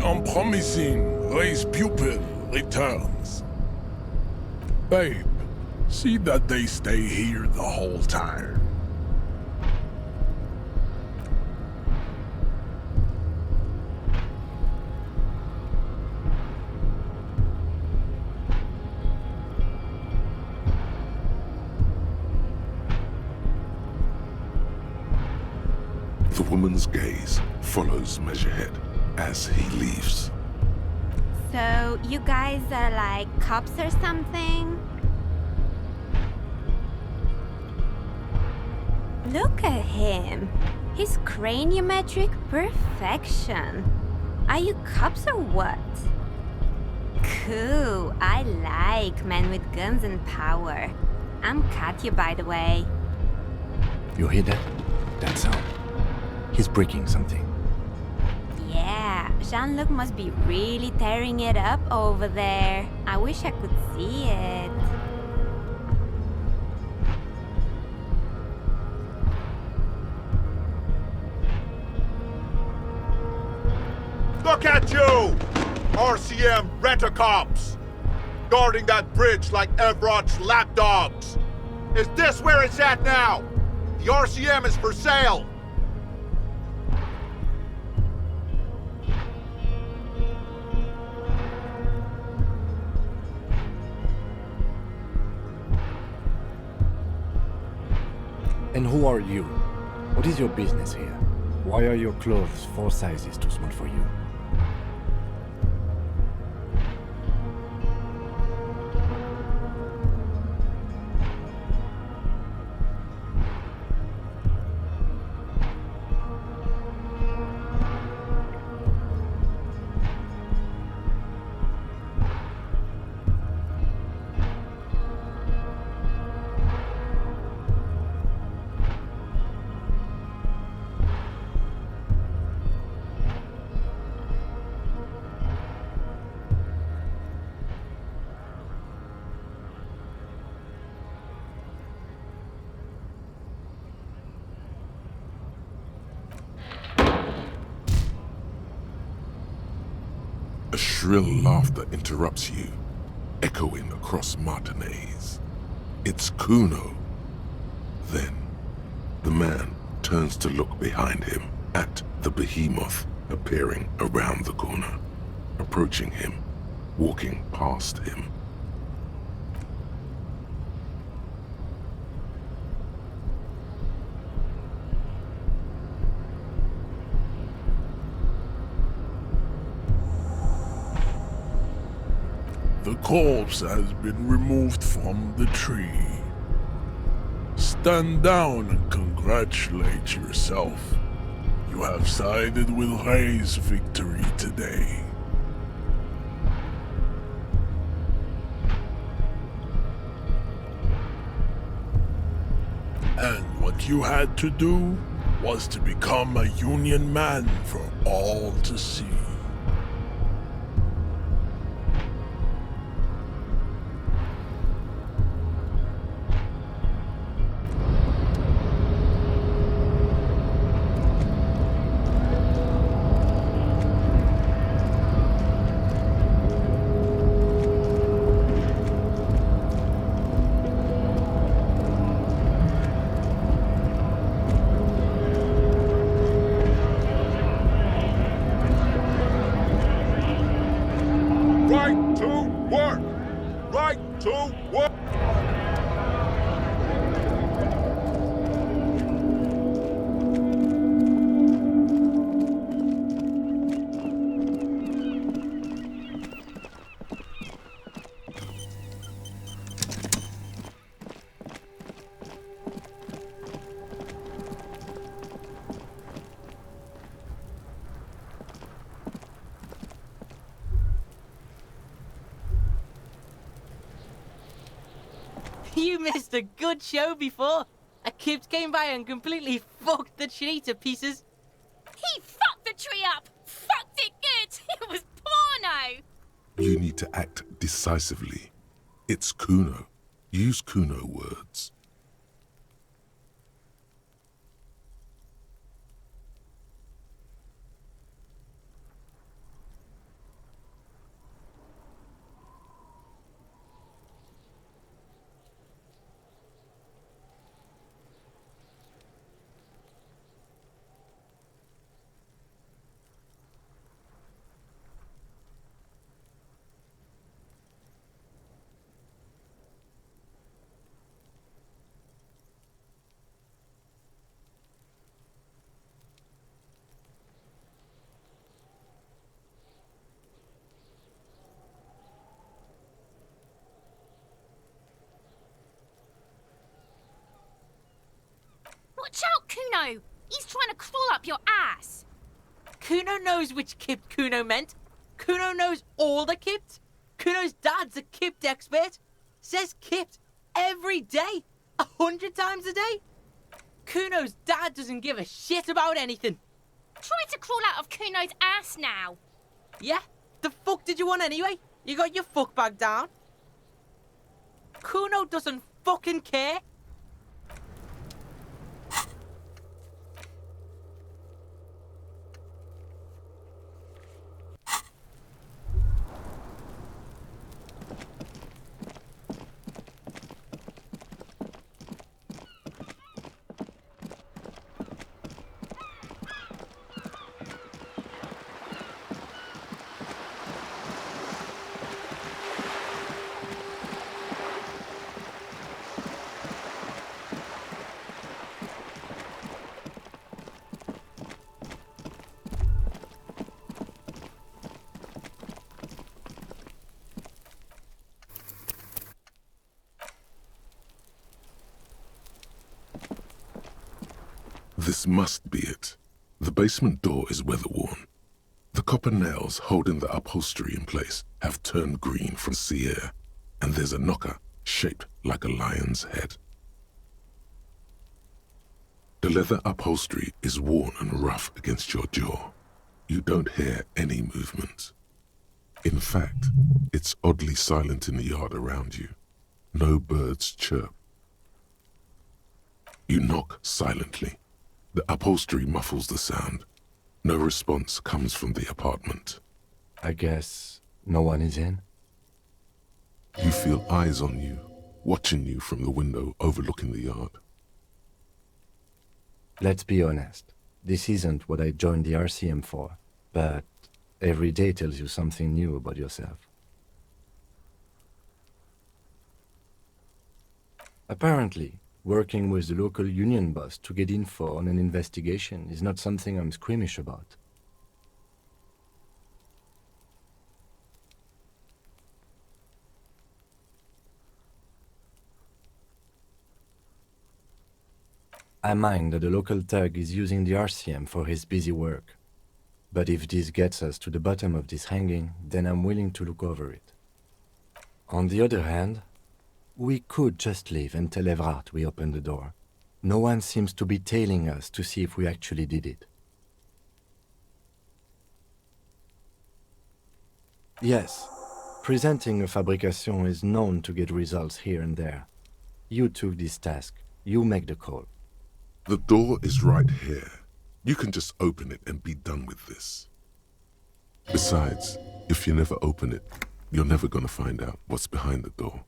J: Unpromising race pupil returns. Babe, see that they stay here the whole time.
A: the woman's gaze follows Measurehead as he leaves.
K: So, you guys are like cops or something? Look at him. His craniometric perfection. Are you cops or what? Cool. I like men with guns and power. I'm Katya, by the way.
C: You hear that? That sound. He's breaking something.
K: Yeah, Jean-Luc must be really tearing it up over there. I wish I could see it.
N: Look at you! RCM rent-a-cops! Guarding that bridge like Evrart's lapdogs! Is this where it's at now? The RCM is for sale!
C: And who are you? What is your business here? Why are your clothes 4 sizes too small for you?
A: A shrill laughter interrupts you, echoing across Martinez. It's Kuno. Then, the man turns to look behind him at the behemoth appearing around the corner, approaching him, walking past him.
J: The corpse has been removed from the tree. Stand down and congratulate yourself. You have sided with Ray's victory today. And what you had to do was to become a Union man for all to see.
N: 2, 1.
L: You missed a good show before. A kid came by and completely fucked the tree to pieces.
K: He fucked the tree up! Fucked it good! It was porno!
A: You need to act decisively. It's Kuno. Use Kuno words.
K: Watch out, Kuno! He's trying to crawl up your ass!
L: Kuno knows which Kipt Kuno meant. Kuno knows all the Kipt. Kuno's dad's a Kipt expert. Says Kipt every day. 100 times a day. Kuno's dad doesn't give a shit about anything.
K: Try to crawl out of Kuno's ass now.
L: Yeah? The fuck did you want anyway? You got your fuck bag down? Kuno doesn't fucking care.
A: This must be it. The basement door is weather-worn. The copper nails holding the upholstery in place have turned green from sea air, and there's a knocker shaped like a lion's head. The leather upholstery is worn and rough against your jaw. You don't hear any movement. In fact, it's oddly silent in the yard around you. No birds chirp. You knock silently. The upholstery muffles the sound. No response comes from the apartment.
C: I guess no one is in?
A: You feel eyes on you, watching you from the window overlooking the yard.
C: Let's be honest. This isn't what I joined the RCM for, but every day tells you something new about yourself. Apparently, working with the local union boss to get info on an investigation is not something I'm squeamish about. I mind that the local thug is using the RCM for his busy work. But if this gets us to the bottom of this hanging, then I'm willing to look over it. On the other hand, we could just leave and tell Evrart we opened the door. No one seems to be tailing us to see if we actually did it. Yes, presenting a fabrication is known to get results here and there. You took this task. You make the call.
A: The door is right here. You can just open it and be done with this. Besides, if you never open it, you're never gonna find out what's behind the door.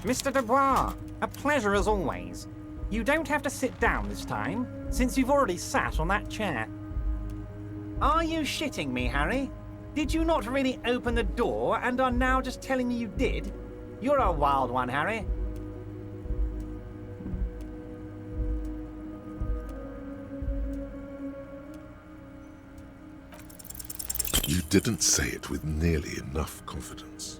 B: Mr. Dubois, a pleasure as always. You don't have to sit down this time, since you've already sat on that chair. Are you shitting me, Harry? Did you not really open the door and are now just telling me you did? You're a wild one, Harry.
A: You didn't say it with nearly enough confidence.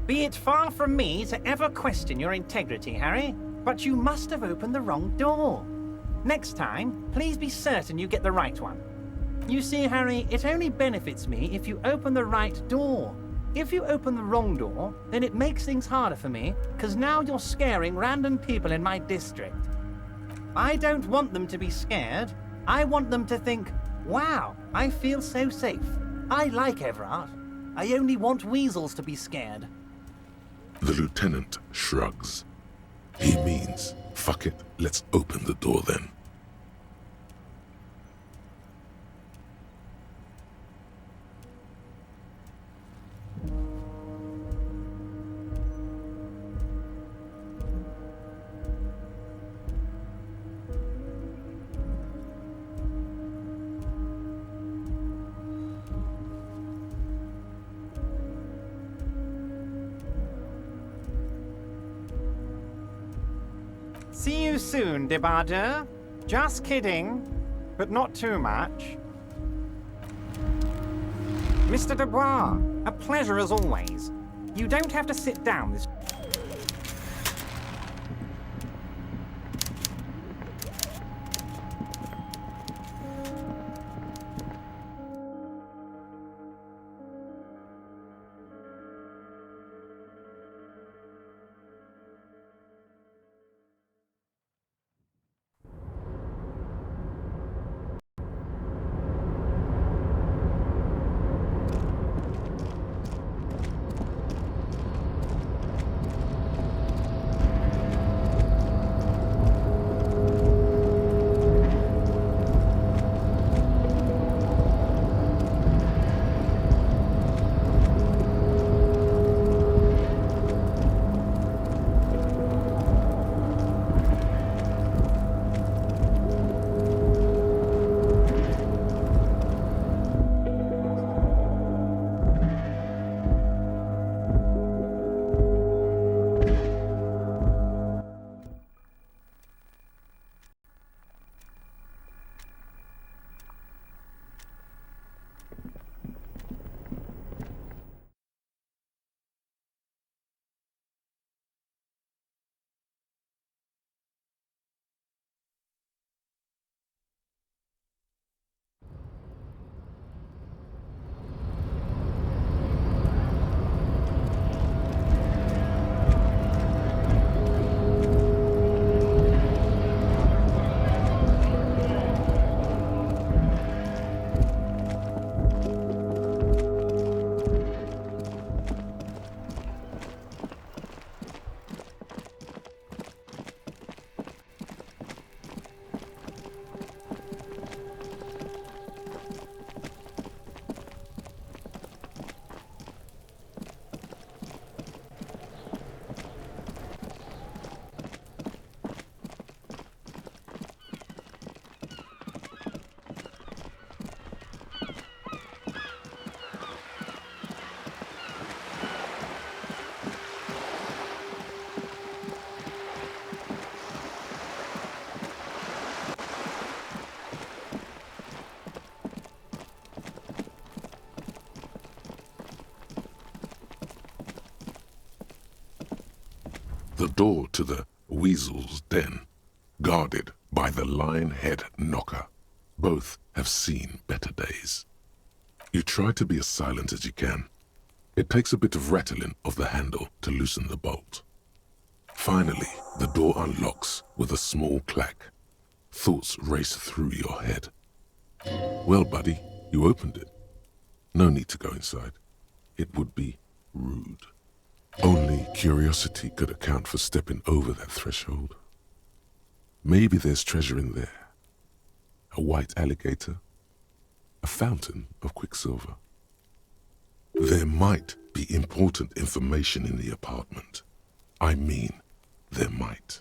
B: Be it far from me to ever question your integrity, Harry, but you must have opened the wrong door. Next time, please be certain you get the right one. You see, Harry, it only benefits me if you open the right door. If you open the wrong door, then it makes things harder for me, because now you're scaring random people in my district. I don't want them to be scared. I want them to think, wow, I feel so safe. I like Evrart. I only want weasels to be scared.
A: The lieutenant shrugs. He means, fuck it, let's open the door then.
B: See you soon, Debarder. Just kidding, but not too much. Mr. Dubois, a pleasure as always. You don't have to sit down this...
A: The door to the weasel's den, guarded by the lion-head knocker. Both have seen better days. You try to be as silent as you can. It takes a bit of rattling of the handle to loosen the bolt. Finally, the door unlocks with a small clack. Thoughts race through your head. Well, buddy, you opened it. No need to go inside. It would be rude. Only curiosity could account for stepping over that threshold. Maybe there's treasure in there. A white alligator. A fountain of quicksilver. There might be important information in the apartment. I mean, there might.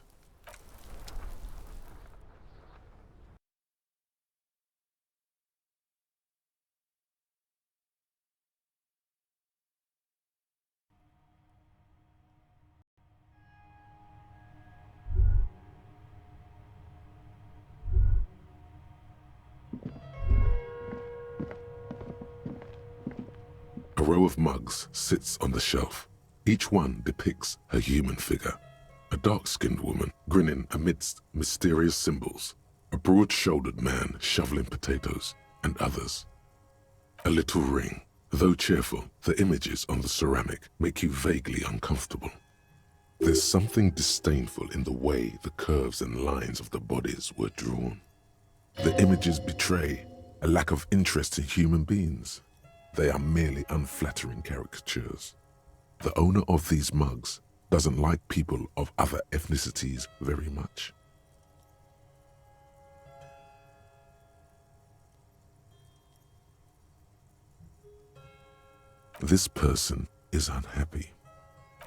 A: A row of mugs sits on the shelf. Each one depicts a human figure. A dark-skinned woman grinning amidst mysterious symbols. A broad-shouldered man shoveling potatoes, and others. A little ring. Though cheerful, the images on the ceramic make you vaguely uncomfortable. There's something disdainful in the way the curves and lines of the bodies were drawn. The images betray a lack of interest in human beings. They are merely unflattering caricatures. The owner of these mugs doesn't like people of other ethnicities very much. This person is unhappy.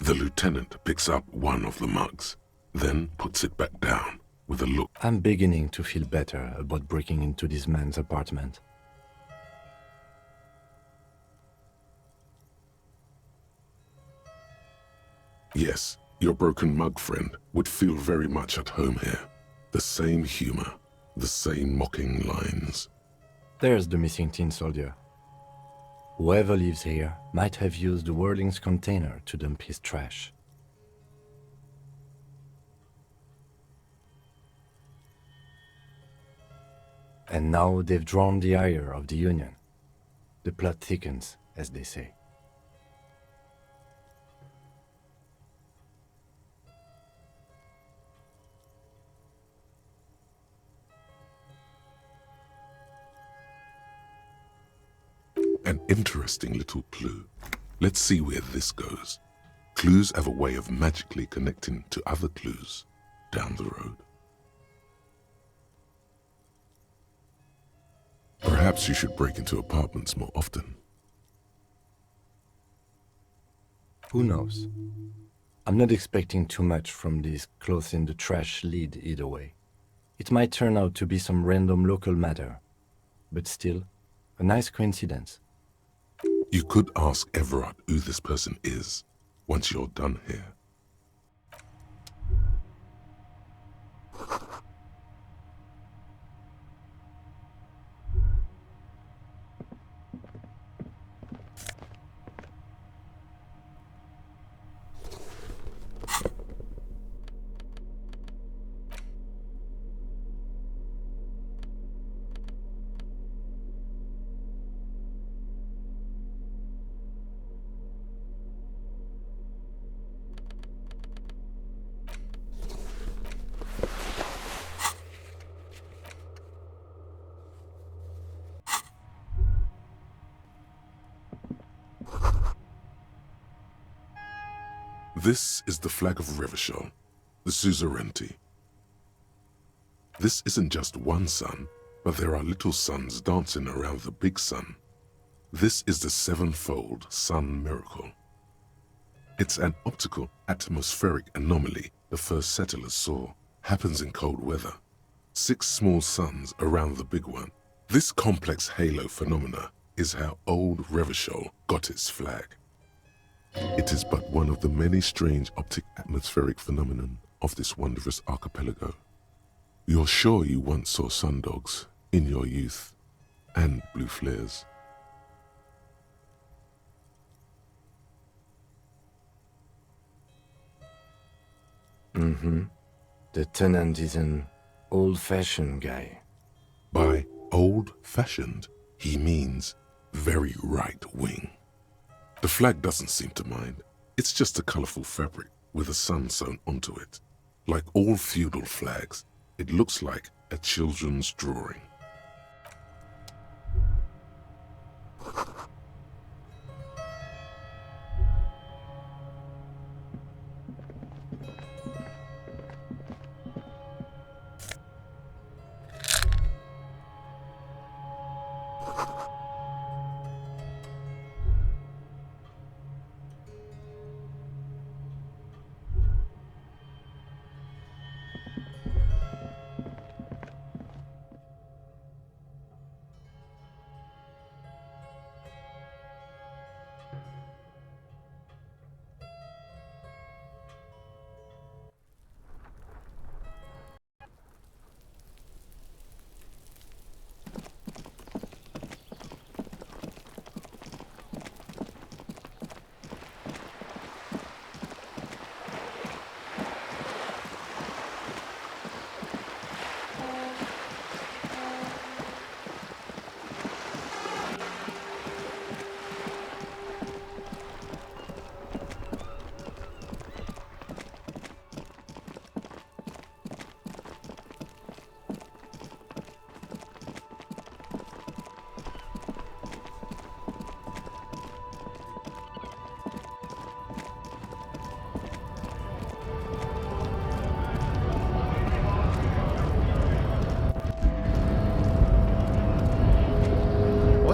A: The lieutenant picks up one of the mugs, then puts it back down with a look.
C: I'm beginning to feel better about breaking into this man's apartment.
A: Yes, your broken mug friend would feel very much at home here. The same humor, the same mocking lines.
C: There's the missing tin soldier. Whoever lives here might have used the Whirling's container to dump his trash. And now they've drawn the ire of the Union. The plot thickens, as they say.
A: An interesting little clue. Let's see where this goes. Clues have a way of magically connecting to other clues down the road. Perhaps you should break into apartments more often.
C: Who knows? I'm not expecting too much from this clothes in the trash lead either way. It might turn out to be some random local matter, but still, a nice coincidence.
A: You could ask Evrart who this person is once you're done here. This is the flag of Revachol, the suzerainty. This isn't just one sun, but there are little suns dancing around the big sun. This is the sevenfold sun miracle. It's an optical atmospheric anomaly the first settlers saw. Happens in cold weather. 6 small suns around the big one. This complex halo phenomena is how old Revachol got its flag. It is but one of the many strange optic atmospheric phenomenon of this wondrous archipelago. You're sure you once saw sundogs in your youth, and blue flares.
C: The tenant is an old-fashioned guy.
A: By old-fashioned, he means very right-wing. The flag doesn't seem to mind. It's just a colorful fabric with a sun sewn onto it. Like all feudal flags, it looks like a children's drawing.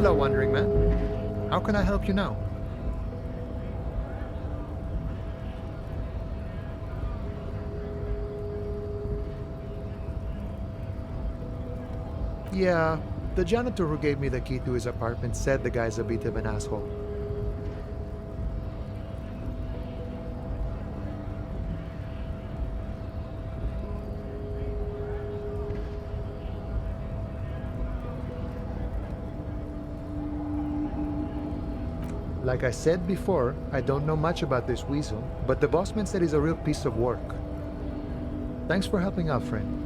I: Hello, wandering man. How can I help you now? Yeah, the janitor who gave me the key to his apartment said the guy's a bit of an asshole. Like I said before, I don't know much about this weasel, but the bossman said he's a real piece of work. Thanks for helping out, friend.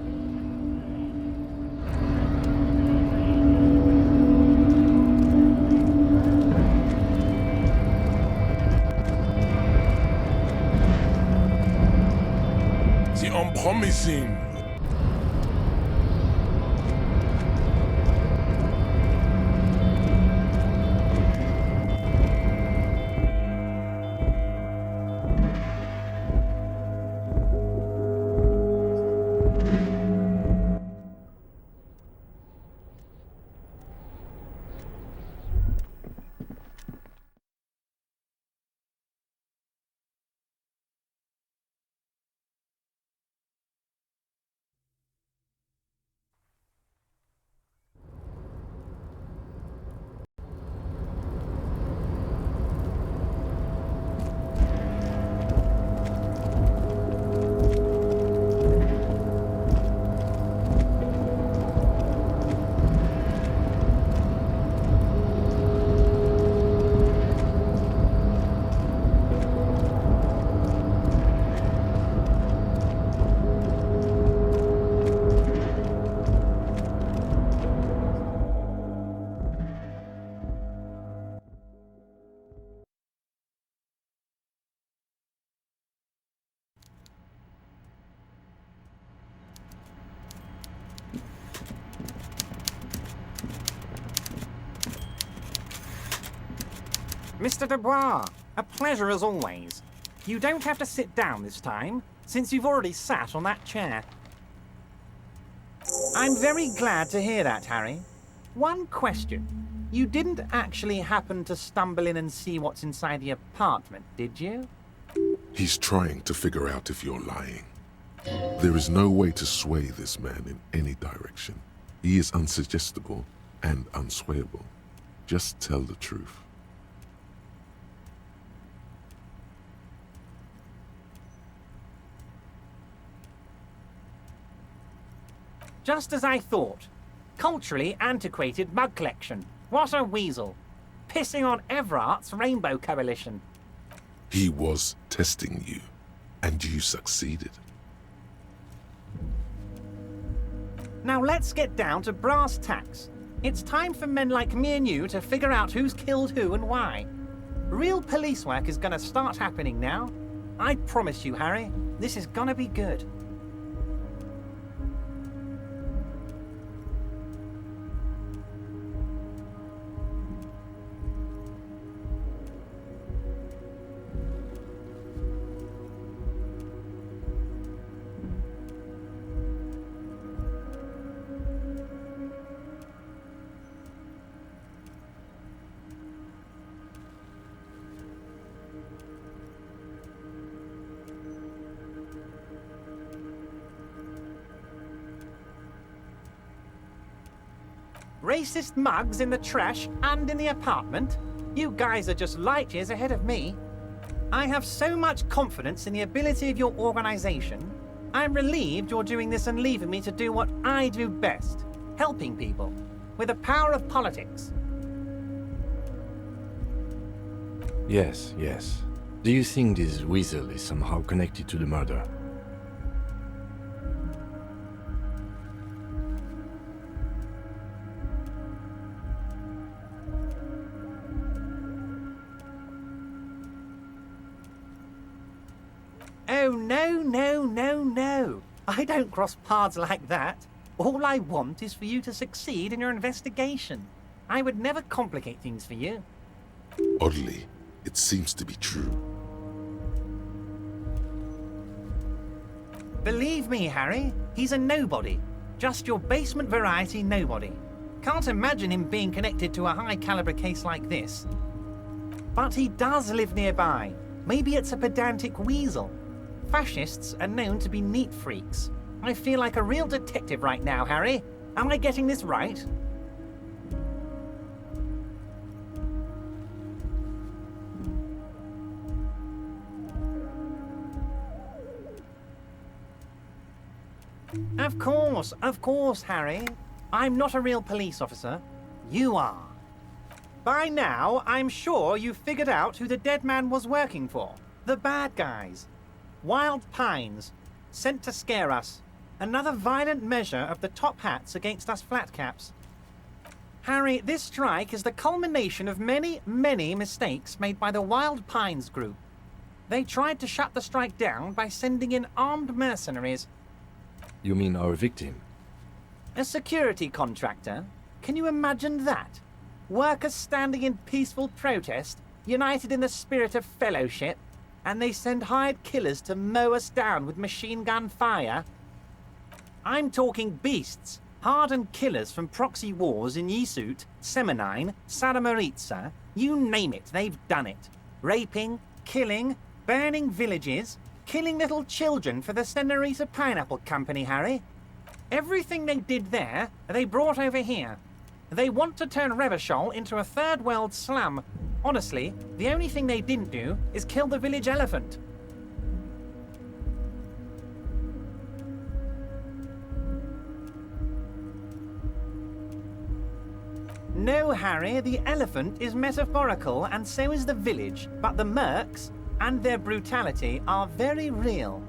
J: The unpromising.
B: Mr. Dubois, a pleasure as always. You don't have to sit down this time, since you've already sat on that chair. I'm very glad to hear that, Harry. One question. You didn't actually happen to stumble in and see what's inside the apartment, did you?
A: He's trying to figure out if you're lying. There is no way to sway this man in any direction. He is unsuggestible and unswayable. Just tell the truth.
B: Just as I thought. Culturally antiquated mug collection. What a weasel. Pissing on Evrart's Rainbow Coalition.
A: He was testing you, and you succeeded.
B: Now let's get down to brass tacks. It's time for men like me and you to figure out who's killed who and why. Real police work is gonna start happening now. I promise you, Harry, this is gonna be good. Racist mugs in the trash and in the apartment? You guys are just light years ahead of me. I have so much confidence in the ability of your organization. I'm relieved you're doing this and leaving me to do what I do best, helping people, with the power of politics.
C: Yes, yes. Do you think this weasel is somehow connected to the murder?
B: Oh, no. I don't cross paths like that. All I want is for you to succeed in your investigation. I would never complicate things for you.
A: Oddly, it seems to be true.
B: Believe me, Harry, he's a nobody. Just your basement variety nobody. Can't imagine him being connected to a high-caliber case like this. But he does live nearby. Maybe it's a pedantic weasel. Fascists are known to be neat freaks. I feel like a real detective right now, Harry. Am I getting this right? Of course, Harry. I'm not a real police officer. You are. By now, I'm sure you've figured out who the dead man was working for. The bad guys. Wild Pines. Sent to scare us. Another violent measure of the top hats against us flatcaps. Harry, this strike is the culmination of many, many mistakes made by the Wild Pines group. They tried to shut the strike down by sending in armed mercenaries.
C: You mean our victim?
B: A security contractor? Can you imagine that? Workers standing in peaceful protest, united in the spirit of fellowship, and they send hired killers to mow us down with machine gun fire? I'm talking beasts, hardened killers from proxy wars in Yisut, Semenine, Saramoritsa, you name it, they've done it. Raping, killing, burning villages, killing little children for the Senorita Pineapple Company, Harry. Everything they did there, they brought over here. They want to turn Revachol into a third world slum. Honestly, the only thing they didn't do is kill the village elephant. No, Harry, the elephant is metaphorical and so is the village, but the mercs and their brutality are very real.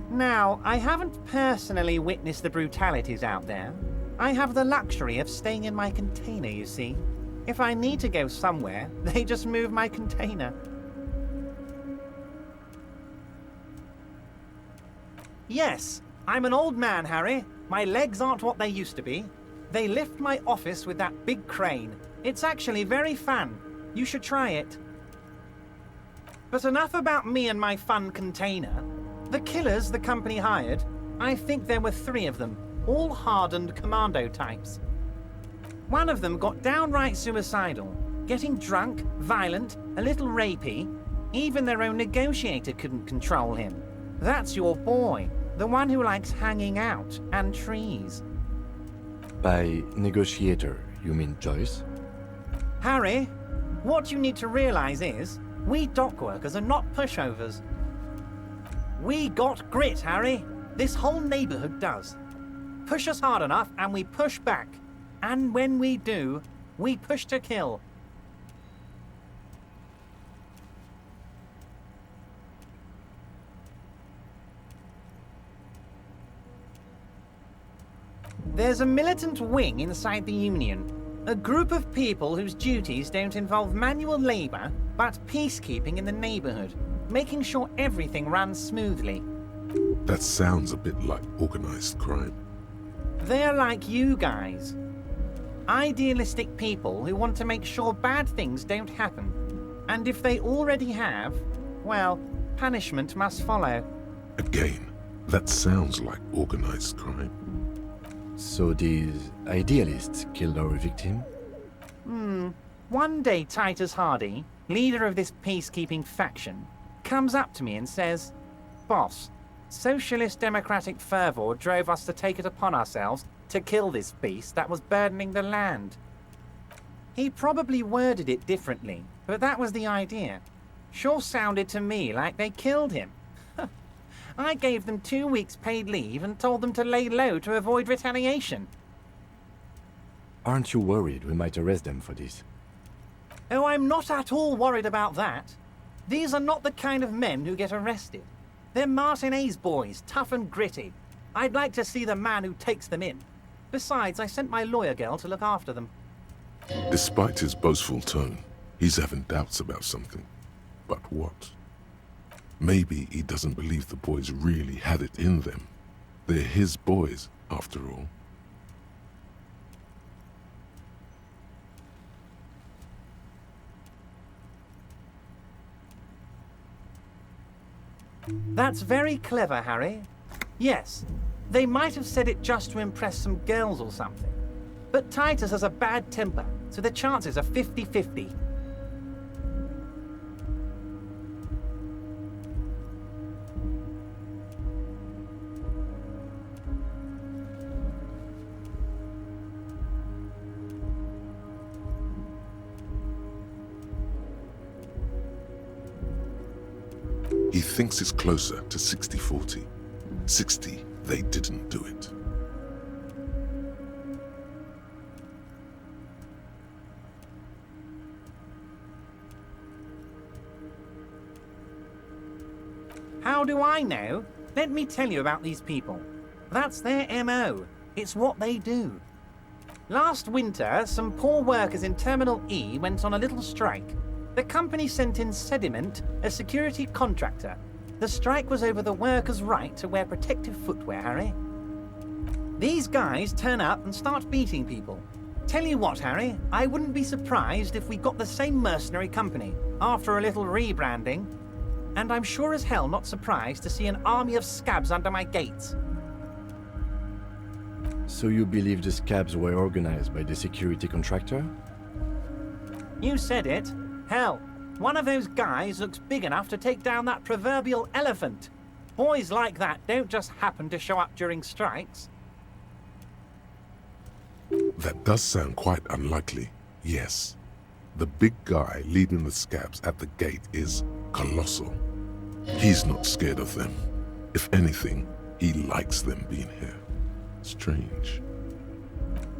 B: Now, I haven't personally witnessed the brutalities out there. I have the luxury of staying in my container, you see. If I need to go somewhere, they just move my container. Yes, I'm an old man, Harry. My legs aren't what they used to be. They lift my office with that big crane. It's actually very fun. You should try it. But enough about me and my fun container. The killers the company hired, I think there were 3 of them, all hardened commando types. One of them got downright suicidal, getting drunk, violent, a little rapey. Even their own negotiator couldn't control him. That's your boy, the one who likes hanging out and trees.
C: By negotiator, you mean Joyce?
B: Harry, what you need to realize is, we dock workers are not pushovers. We got grit, Harry. This whole neighborhood does. Push us hard enough and we push back. And when we do, we push to kill. There's a militant wing inside the Union. A group of people whose duties don't involve manual labor, but peacekeeping in the neighborhood, making sure everything runs smoothly.
A: That sounds a bit like organized crime.
B: They're like you guys. Idealistic people who want to make sure bad things don't happen. And if they already have, well, punishment must follow.
A: Again, that sounds like organized crime.
C: So these idealists killed our victim?
B: One day Titus Hardy, leader of this peacekeeping faction, comes up to me and says, "Boss, socialist democratic fervor drove us to take it upon ourselves to kill this beast that was burdening the land." He probably worded it differently, but that was the idea. Sure sounded to me like they killed him. I gave them 2 weeks paid leave and told them to lay low to avoid retaliation.
C: Aren't you worried we might arrest them for this?
B: Oh, I'm not at all worried about that. These are not the kind of men who get arrested. They're Martinez boys, tough and gritty. I'd like to see the man who takes them in. Besides, I sent my lawyer girl to look after them.
A: Despite his boastful tone, he's having doubts about something. But what? Maybe he doesn't believe the boys really had it in them. They're his boys, after all.
B: That's very clever, Harry. Yes, they might have said it just to impress some girls or something. But Titus has a bad temper, so the chances are 50-50.
A: He thinks it's closer to 60-40. 60, they didn't do it.
B: How do I know? Let me tell you about these people. That's their MO. It's what they do. Last winter, some poor workers in Terminal E went on a little strike. The company sent in Sediment, a security contractor. The strike was over the workers' right to wear protective footwear, Harry. These guys turn up and start beating people. Tell you what, Harry, I wouldn't be surprised if we got the same mercenary company after a little rebranding. And I'm sure as hell not surprised to see an army of scabs under my gates.
C: So you believe the scabs were organized by the security contractor?
B: You said it. Hell, one of those guys looks big enough to take down that proverbial elephant. Boys like that don't just happen to show up during strikes.
A: That does sound quite unlikely, yes. The big guy leading the scabs at the gate is colossal. He's not scared of them. If anything, he likes them being here. Strange.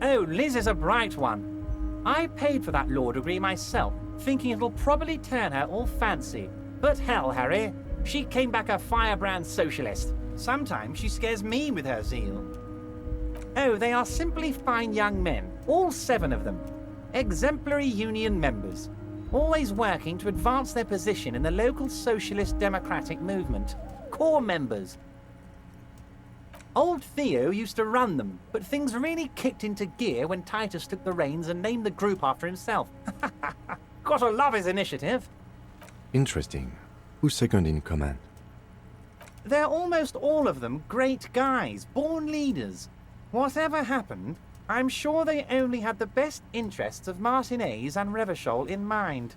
B: Oh, Liz is a bright one. I paid for that law degree myself, thinking it'll probably turn her all fancy. But hell, Harry, she came back a firebrand socialist. Sometimes she scares me with her zeal. Oh, they are simply fine young men, all 7 of them. Exemplary union members, always working to advance their position in the local socialist democratic movement. Core members. Old Theo used to run them, but things really kicked into gear when Titus took the reins and named the group after himself. Gotta love his initiative.
C: Interesting. Who's second in command?
B: They're almost all of them great guys, born leaders. Whatever happened, I'm sure they only had the best interests of Martinez and Revachol in mind.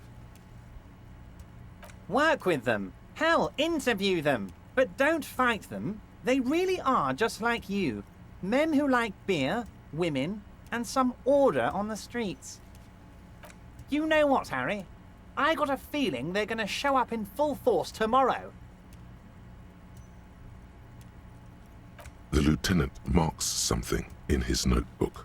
B: Work with them. Hell, interview them. But don't fight them. They really are just like you. Men who like beer, women, and some order on the streets. You know what, Harry? I got a feeling they're going to show up in full force tomorrow.
A: The lieutenant marks something in his notebook.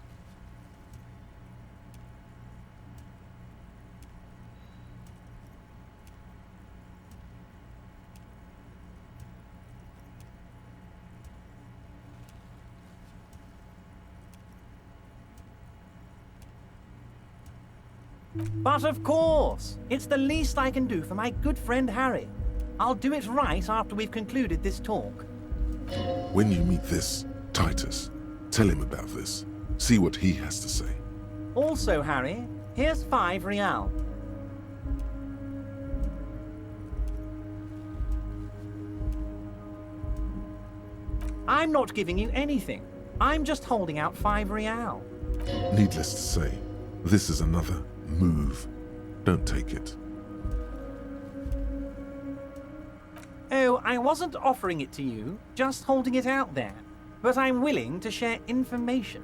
B: But of course, it's the least I can do for my good friend Harry. I'll do it right after we've concluded this talk.
A: When you meet this Titus, tell him about this. See what he has to say.
B: Also, Harry, here's 5 real. I'm not giving you anything. I'm just holding out 5 real.
A: Needless to say, this is another move. Don't take it.
B: Oh, I wasn't offering it to you, just holding it out there. But I'm willing to share information.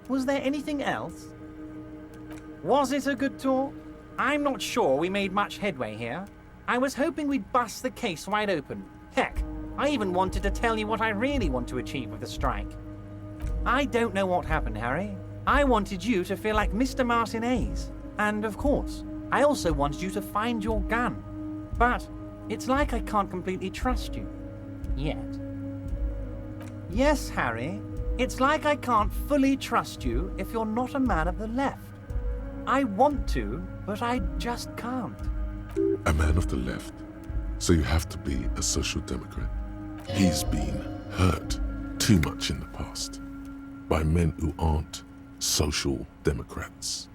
B: Was there anything else? Was it a good talk? I'm not sure we made much headway here. I was hoping we'd bust the case wide open. Heck, I even wanted to tell you what I really want to achieve with the strike. I don't know what happened, Harry. I wanted you to feel like Mr. Martinez. And of course, I also wanted you to find your gun. But it's like I can't completely trust you. Yet. Yes, Harry. It's like I can't fully trust you if you're not a man of the left. I want to, but I just can't.
A: A man of the left. So you have to be a social democrat. He's been hurt too much in the past by men who aren't social democrats.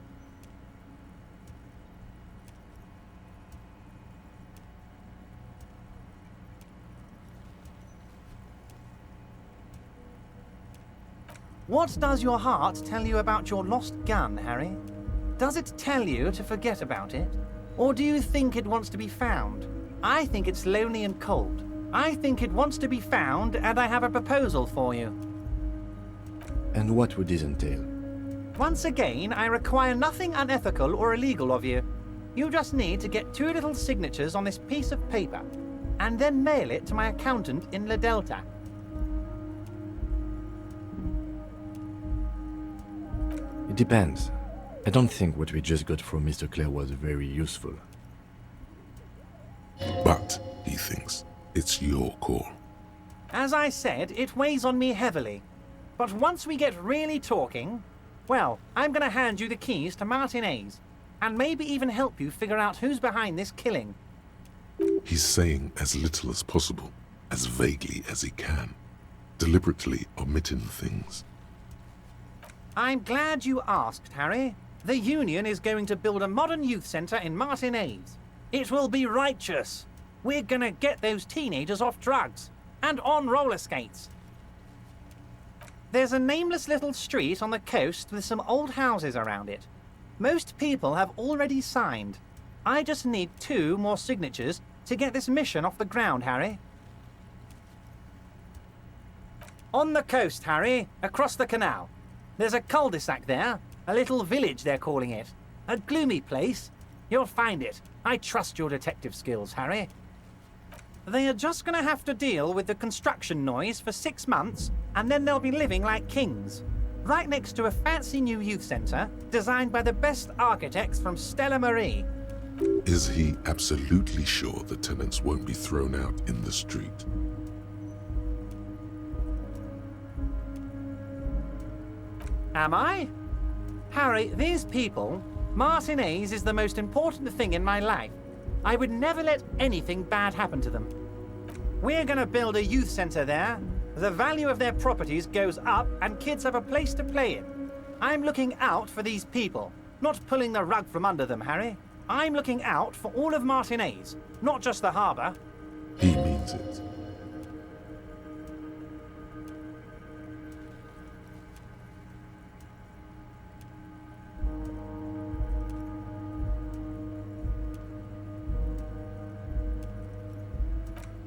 B: What does your heart tell you about your lost gun, Harry? Does it tell you to forget about it? Or do you think it wants to be found? I think it's lonely and cold. I think it wants to be found, and I have a proposal for you.
C: And what would this entail?
B: Once again, I require nothing unethical or illegal of you. You just need to get 2 little signatures on this piece of paper, and then mail it to my accountant in La Delta.
C: It depends. I don't think what we just got from Mr. Clare was very useful.
A: But, he thinks, it's your call.
B: As I said, it weighs on me heavily. But once we get really talking, well, I'm going to hand you the keys to Martin A's, and maybe even help you figure out who's behind this killing.
A: He's saying as little as possible, as vaguely as he can, deliberately omitting things.
B: I'm glad you asked, Harry. The Union is going to build a modern youth centre in Martin A's. It will be righteous. We're gonna get those teenagers off drugs and on roller skates. There's a nameless little street on the coast with some old houses around it. Most people have already signed. I just need 2 more signatures to get this mission off the ground, Harry. On the coast, Harry, across the canal. There's a cul-de-sac there, a little village they're calling it. A gloomy place. You'll find it. I trust your detective skills, Harry. They are just gonna have to deal with the construction noise for 6 months, and then they'll be living like kings. Right next to a fancy new youth centre, designed by the best architects from Stella Marie.
A: Is he absolutely sure the tenants won't be thrown out in the street?
B: Am I? Harry, these people, Martin A's is the most important thing in my life. I would never let anything bad happen to them. We're gonna build a youth centre there. The value of their properties goes up and kids have a place to play in. I'm looking out for these people, not pulling the rug from under them, Harry. I'm looking out for all of Martin A's, not just the harbour.
A: He means it.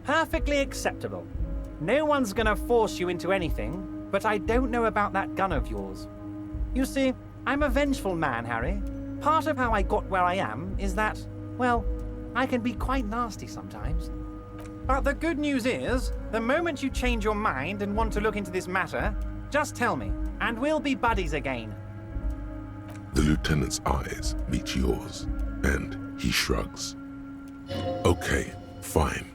B: Perfectly acceptable. No one's gonna force you into anything, but I don't know about that gun of yours. You see, I'm a vengeful man, Harry. Part of how I got where I am is that, well, I can be quite nasty sometimes. But the good news is, the moment you change your mind and want to look into this matter, just tell me, and we'll be buddies again.
A: The lieutenant's eyes meet yours, and he shrugs. Okay, fine.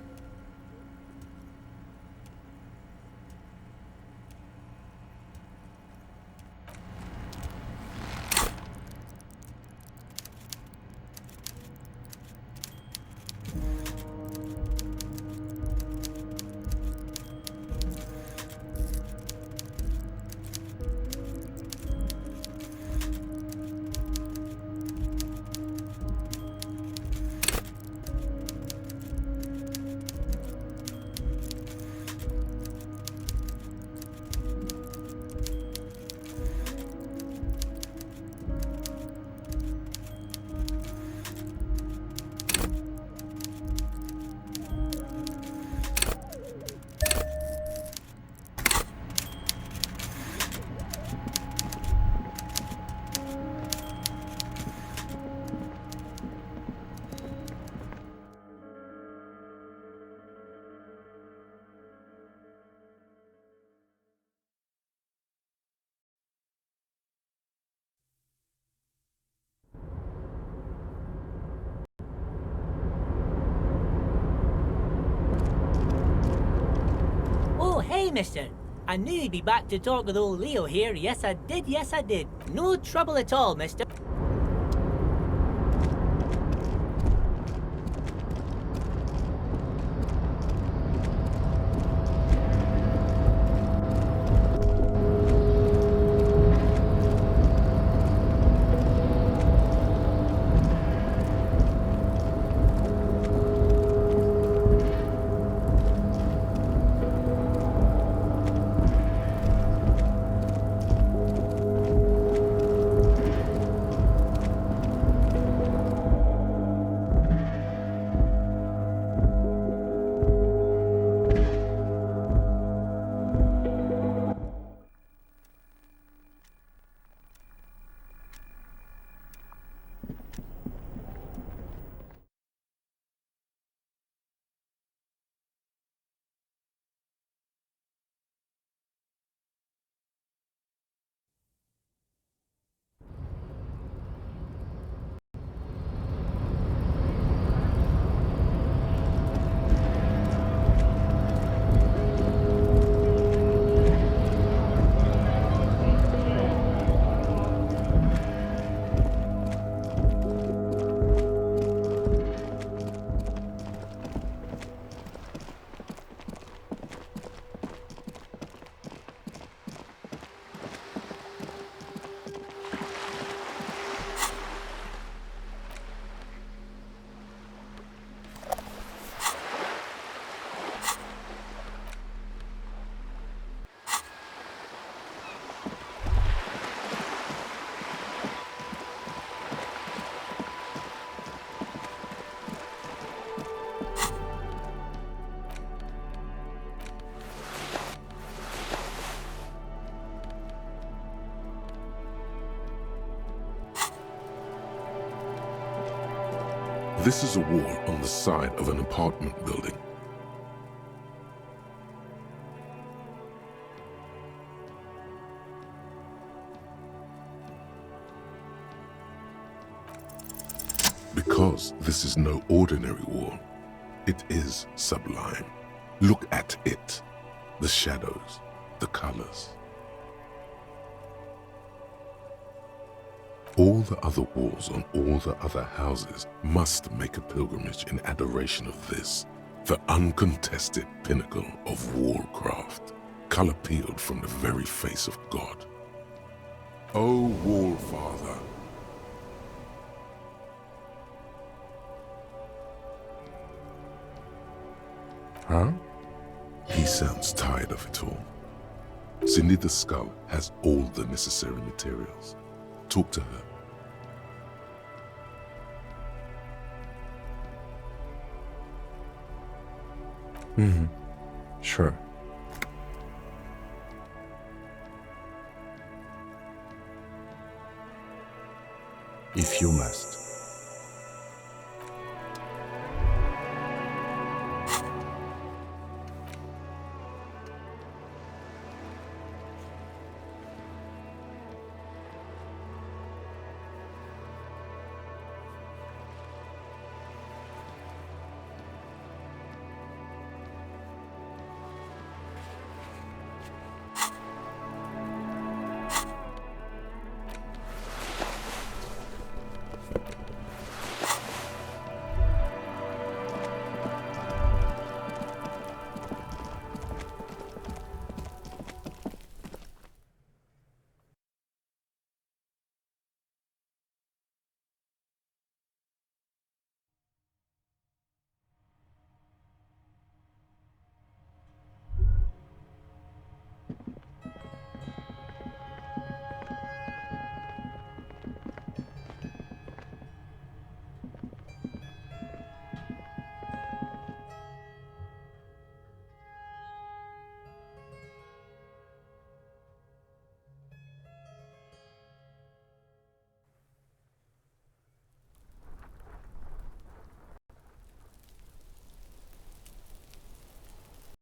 E: Hey, mister. I knew you'd be back to talk with old Leo here. Yes, I did. Yes, I did. No trouble at all, mister.
A: This is a wall on the side of an apartment building. Because this is no ordinary wall, it is sublime. Look at it. The shadows, the colors. All the other walls on all the other houses must make a pilgrimage in adoration of this, the uncontested pinnacle of wallcraft, color peeled from the very face of God. O Wall Father,
C: Huh?
A: he sounds tired of it all. Cindy the Skull has all the necessary materials. Talk to her.
C: Sure. If you must.